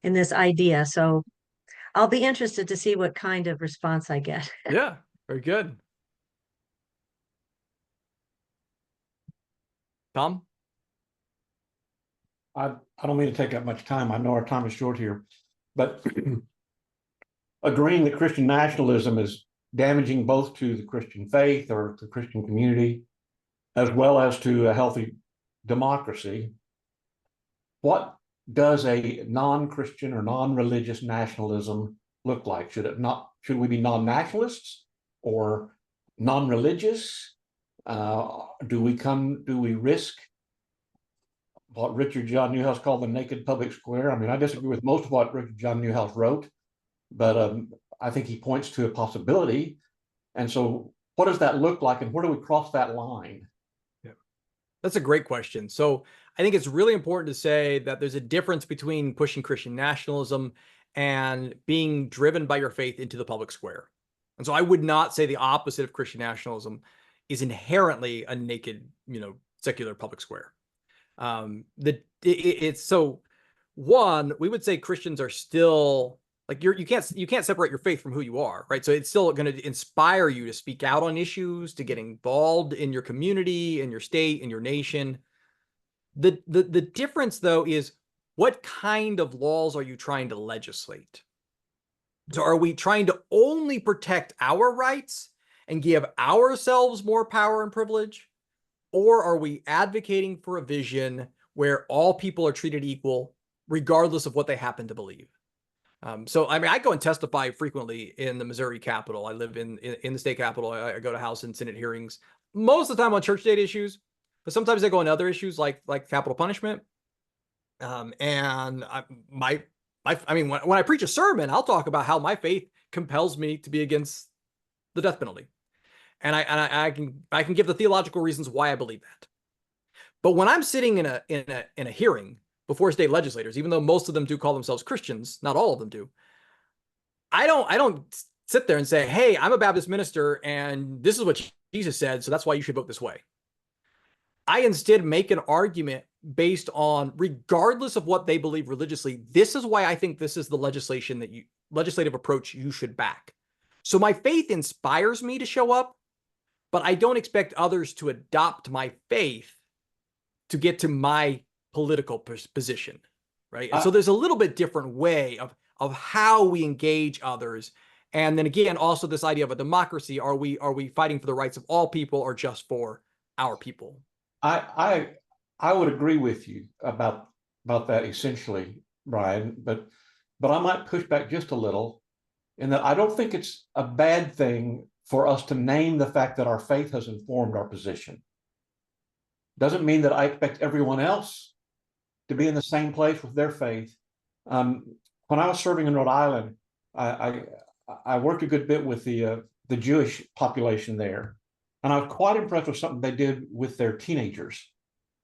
idea. So I'll be interested to see what kind of response I get. Yeah, very good. Tom? I don't mean to take up much time. I know our time is short here, but agreeing that Christian nationalism is damaging both to the Christian faith or the Christian community, as well as to a healthy democracy, what does a non-Christian or non-religious nationalism look like? Should we be non-nationalists or non-religious? Do we risk what Richard John Newhouse called the naked public square? I mean, I disagree with most of what Richard John Newhouse wrote, but I think he points to a possibility. And so what does that look like, and where do we cross that line? Yeah, that's a great question. So I think it's really important to say that there's a difference between pushing Christian nationalism and being driven by your faith into the public square. And so I would not say the opposite of Christian nationalism is inherently a naked, secular public square. It's so one, we would say Christians are still like you can't separate your faith from who you are, right? So it's still going to inspire you to speak out on issues, to get involved in your community, in your state, in your nation. The difference though is what kind of laws are you trying to legislate? So are we trying to only protect our rights and give ourselves more power and privilege? Or are we advocating for a vision where all people are treated equal, regardless of what they happen to believe? So, I mean, I go and testify frequently in the Missouri Capitol. I live in the state capitol. I go to House and Senate hearings most of the time on church state issues, but sometimes I go on other issues like capital punishment. And I mean, when I preach a sermon, I'll talk about how my faith compels me to be against the death penalty. And I can give the theological reasons why I believe that. But when I'm sitting in a hearing before state legislators, even though most of them do call themselves Christians, not all of them do, I don't sit there and say, hey, I'm a Baptist minister and this is what Jesus said, so that's why you should vote this way. I instead make an argument based on, regardless of what they believe religiously, this is why I think this is the legislative approach you should back. So my faith inspires me to show up, but I don't expect others to adopt my faith to get to my political position, right? And so there's a little bit different way of how we engage others. And then again, also this idea of a democracy. Are we fighting for the rights of all people or just for our people? I would agree with you about that essentially, Bryan, but I might push back just a little in that I don't think it's a bad thing for us to name the fact that our faith has informed our position. Doesn't mean that I expect everyone else to be in the same place with their faith. When I was serving in Rhode Island, I worked a good bit with the Jewish population there. And I was quite impressed with something they did with their teenagers,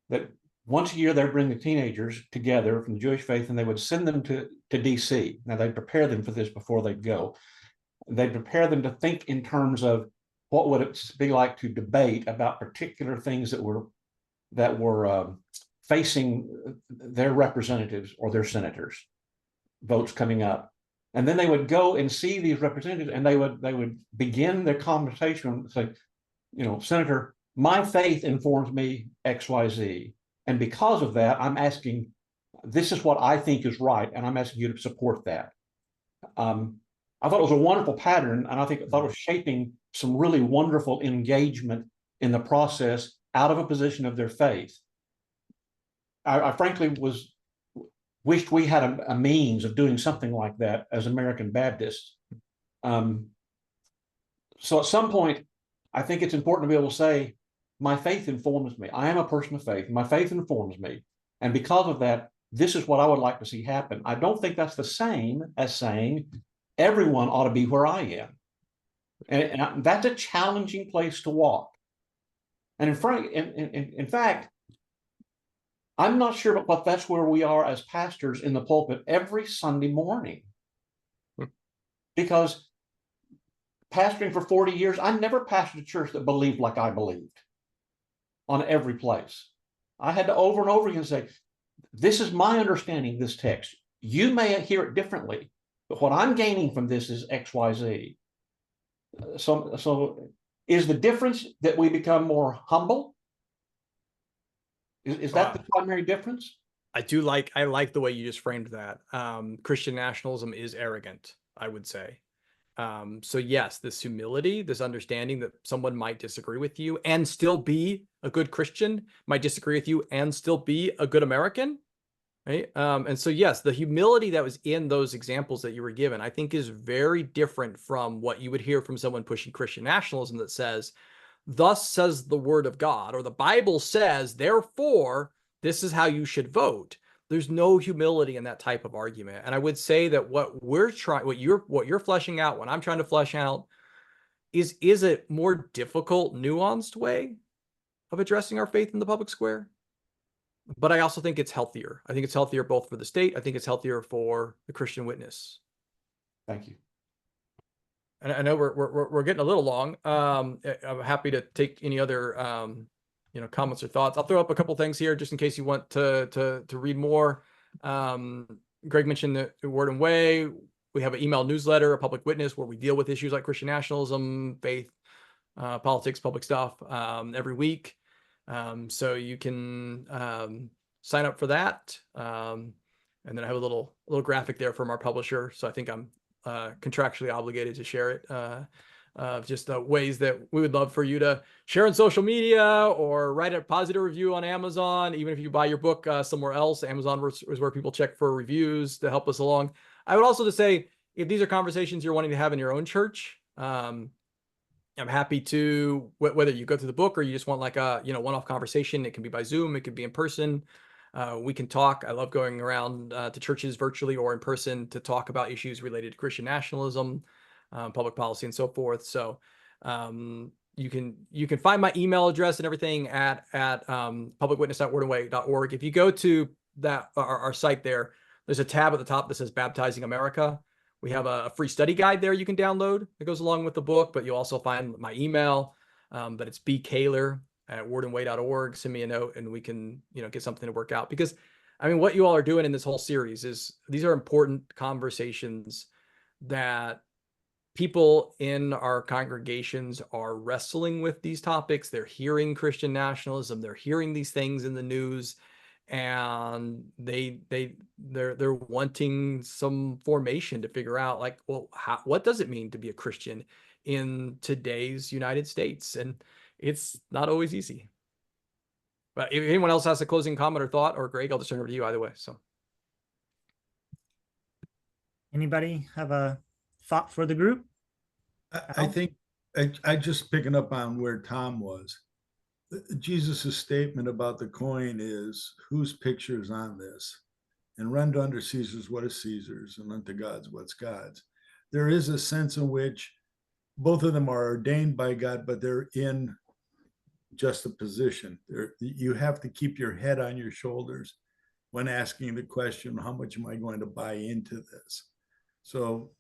that once a year they'd bring the teenagers together from the Jewish faith and they would send them to DC. Now they'd prepare them for this before they'd go. They'd prepare them to think in terms of what would it be like to debate about particular things that were facing their representatives or their senators, votes coming up. And then they would go and see these representatives and they would begin their conversation and say, Senator, my faith informs me XYZ. And because of that, I'm asking, this is what I think is right. And I'm asking you to support that. I thought it was a wonderful pattern. And I thought it was shaping some really wonderful engagement in the process out of a position of their faith. I frankly wished we had a means of doing something like that as American Baptists. So at some point, I think it's important to be able to say, my faith informs me. I am a person of faith. My faith informs me. And because of that, this is what I would like to see happen. I don't think that's the same as saying everyone ought to be where I am. And that's a challenging place to walk. And in fact, I'm not sure but that's where we are as pastors in the pulpit every Sunday morning. Because pastoring for 40 years, I never pastored a church that believed like I believed on every place. I had to over and over again say, this is my understanding of this text. You may hear it differently, but what I'm gaining from this is XYZ. So is the difference that we become more humble? Is that the primary difference? I like the way you just framed that. Christian nationalism is arrogant, I would say. So yes, this humility, this understanding that someone might disagree with you and still be a good Christian, might disagree with you and still be a good American, right? And so yes, the humility that was in those examples that you were given, I think is very different from what you would hear from someone pushing Christian nationalism that says, thus says the word of God, or the Bible says, therefore, this is how you should vote. There's no humility in that type of argument. And I would say that what you're fleshing out, what I'm trying to flesh out is a more difficult, nuanced way of addressing our faith in the public square. But I also think it's healthier. I think it's healthier both for the state. I think it's healthier for the Christian witness. Thank you. and I know we're getting a little long. I'm happy to take any other comments or thoughts. I'll throw up a couple things here just in case you want to read more. Greg mentioned the Word and Way. We have an email newsletter, a public witness, where we deal with issues like Christian nationalism, faith, politics, public stuff every week. So you can sign up for that. And then I have a little graphic there from our publisher. So I think I'm contractually obligated to share it. Just ways that we would love for you to share on social media or write a positive review on Amazon. Even if you buy your book somewhere else, Amazon is where people check for reviews to help us along. I would also just say, if these are conversations you're wanting to have in your own church, I'm happy to, whether you go through the book or you just want like a one-off conversation. It can be by Zoom, it could be in person. We can talk. I love going around to churches virtually or in person to talk about issues related to Christian nationalism, public policy, and so forth. So you can find my email address and everything at publicwitness.wordandway.org. If you go to that our site there's a tab at the top that says Baptizing America. We have a free study guide there you can download that goes along with the book, but you'll also find my email. But it's bkaylor@wordandway.org. Send me a note and we can, get something to work out. Because I mean, what you all are doing in this whole series is these are important conversations that people in our congregations are wrestling with these topics. They're hearing Christian nationalism. They're hearing these things in the news, and they're wanting some formation to figure out, like, well, what does it mean to be a Christian in today's United States? And it's not always easy. But if anyone else has a closing comment or thought, or Greg, I'll just turn it over to you either way. So, Anybody have a thought for the group? I think I just picking up on where Tom was. Jesus' statement about the coin is, whose picture is on this? And render unto Caesar's what is Caesar's, and unto God's what's God's. There is a sense in which both of them are ordained by God, but they're in juxtaposition. You have to keep your head on your shoulders when asking the question, how much am I going to buy into this? So,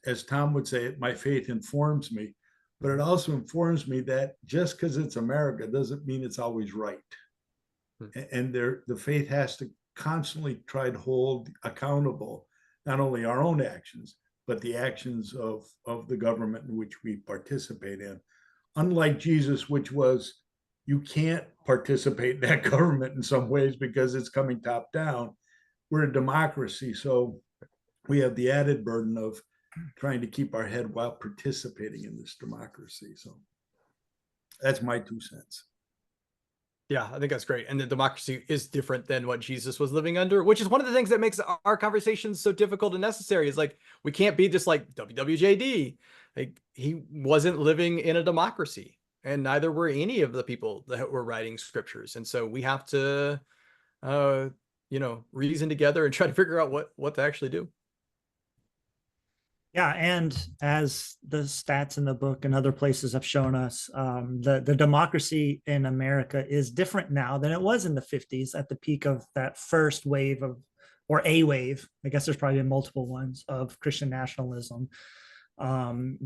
as Tom would say, my faith informs me, but it also informs me that just because it's America doesn't mean it's always right. And the faith has to constantly try to hold accountable not only our own actions, but the actions of the government in which we participate in. Unlike Jesus, which was, you can't participate in that government in some ways because it's coming top down. We're a democracy, so we have the added burden of trying to keep our head while participating in this democracy. So that's my 2 cents. Yeah, I think that's great. And the democracy is different than what Jesus was living under, which is one of the things that makes our conversations so difficult and necessary. Is like, we can't be just like WWJD. Like, he wasn't living in a democracy, and neither were any of the people that were writing scriptures. And so we have to, reason together and try to figure out what to actually do. Yeah, and as the stats in the book and other places have shown us, the democracy in America is different now than it was in the 50s at the peak of that first wave or a wave. I guess there's probably been multiple ones of Christian nationalism,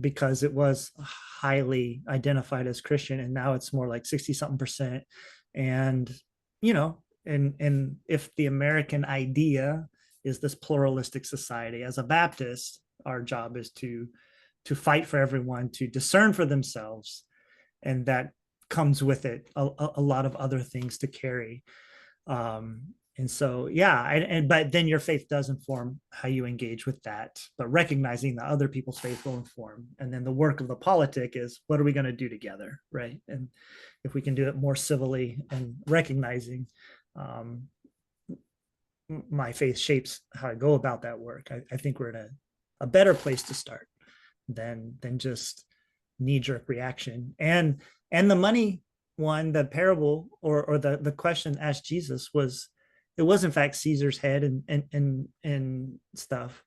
because it was highly identified as Christian, and now it's more like 60-something%. And, and if the American idea is this pluralistic society, as a Baptist, our job is to fight for everyone to discern for themselves, and that comes with it a lot of other things to carry. And so, but then your faith does inform how you engage with that, but recognizing that other people's faith will inform. And then the work of the politic is, what are we going to do together, right? And if we can do it more civilly and recognizing my faith shapes how I go about that work, I think we're in a better place to start than just knee-jerk reaction. And the money one, the parable or the question asked Jesus was, it was in fact Caesar's head and stuff,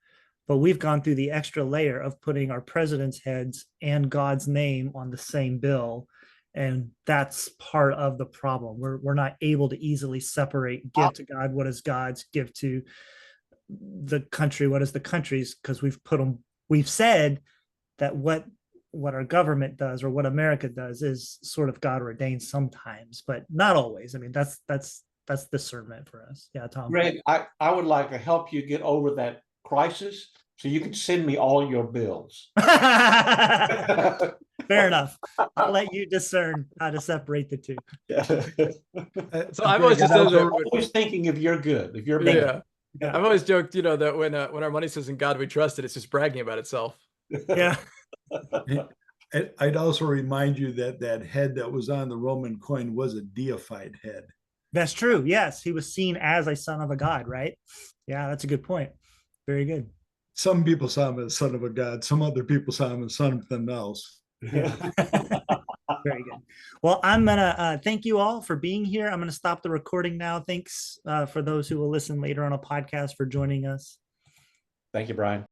but we've gone through the extra layer of putting our president's heads and God's name on the same bill. And that's part of the problem. We're not able to easily separate, give to God what is God's, give to the country what is the country's, because we've said that what our government does or what America does is sort of God ordained sometimes, but not always. I mean, that's discernment for us. Yeah, Tom. Greg, I would like to help you get over that crisis so you can send me all your bills. Fair enough. I'll let you discern how to separate the two. So I've always just said I'm that always thinking if you're good, if you're yeah. Yeah. I've always joked, that when our money says in God we trust it, it's just bragging about itself. Yeah. I'd also remind you that head that was on the Roman coin was a deified head. That's true. Yes, he was seen as a son of a god, right? Yeah, that's a good point. Very good. Some people saw him as son of a god. Some other people saw him as something else. Yeah. Very good. Well, I'm gonna thank you all for being here. I'm gonna stop the recording now. Thanks for those who will listen later on a podcast for joining us. Thank you, Bryan.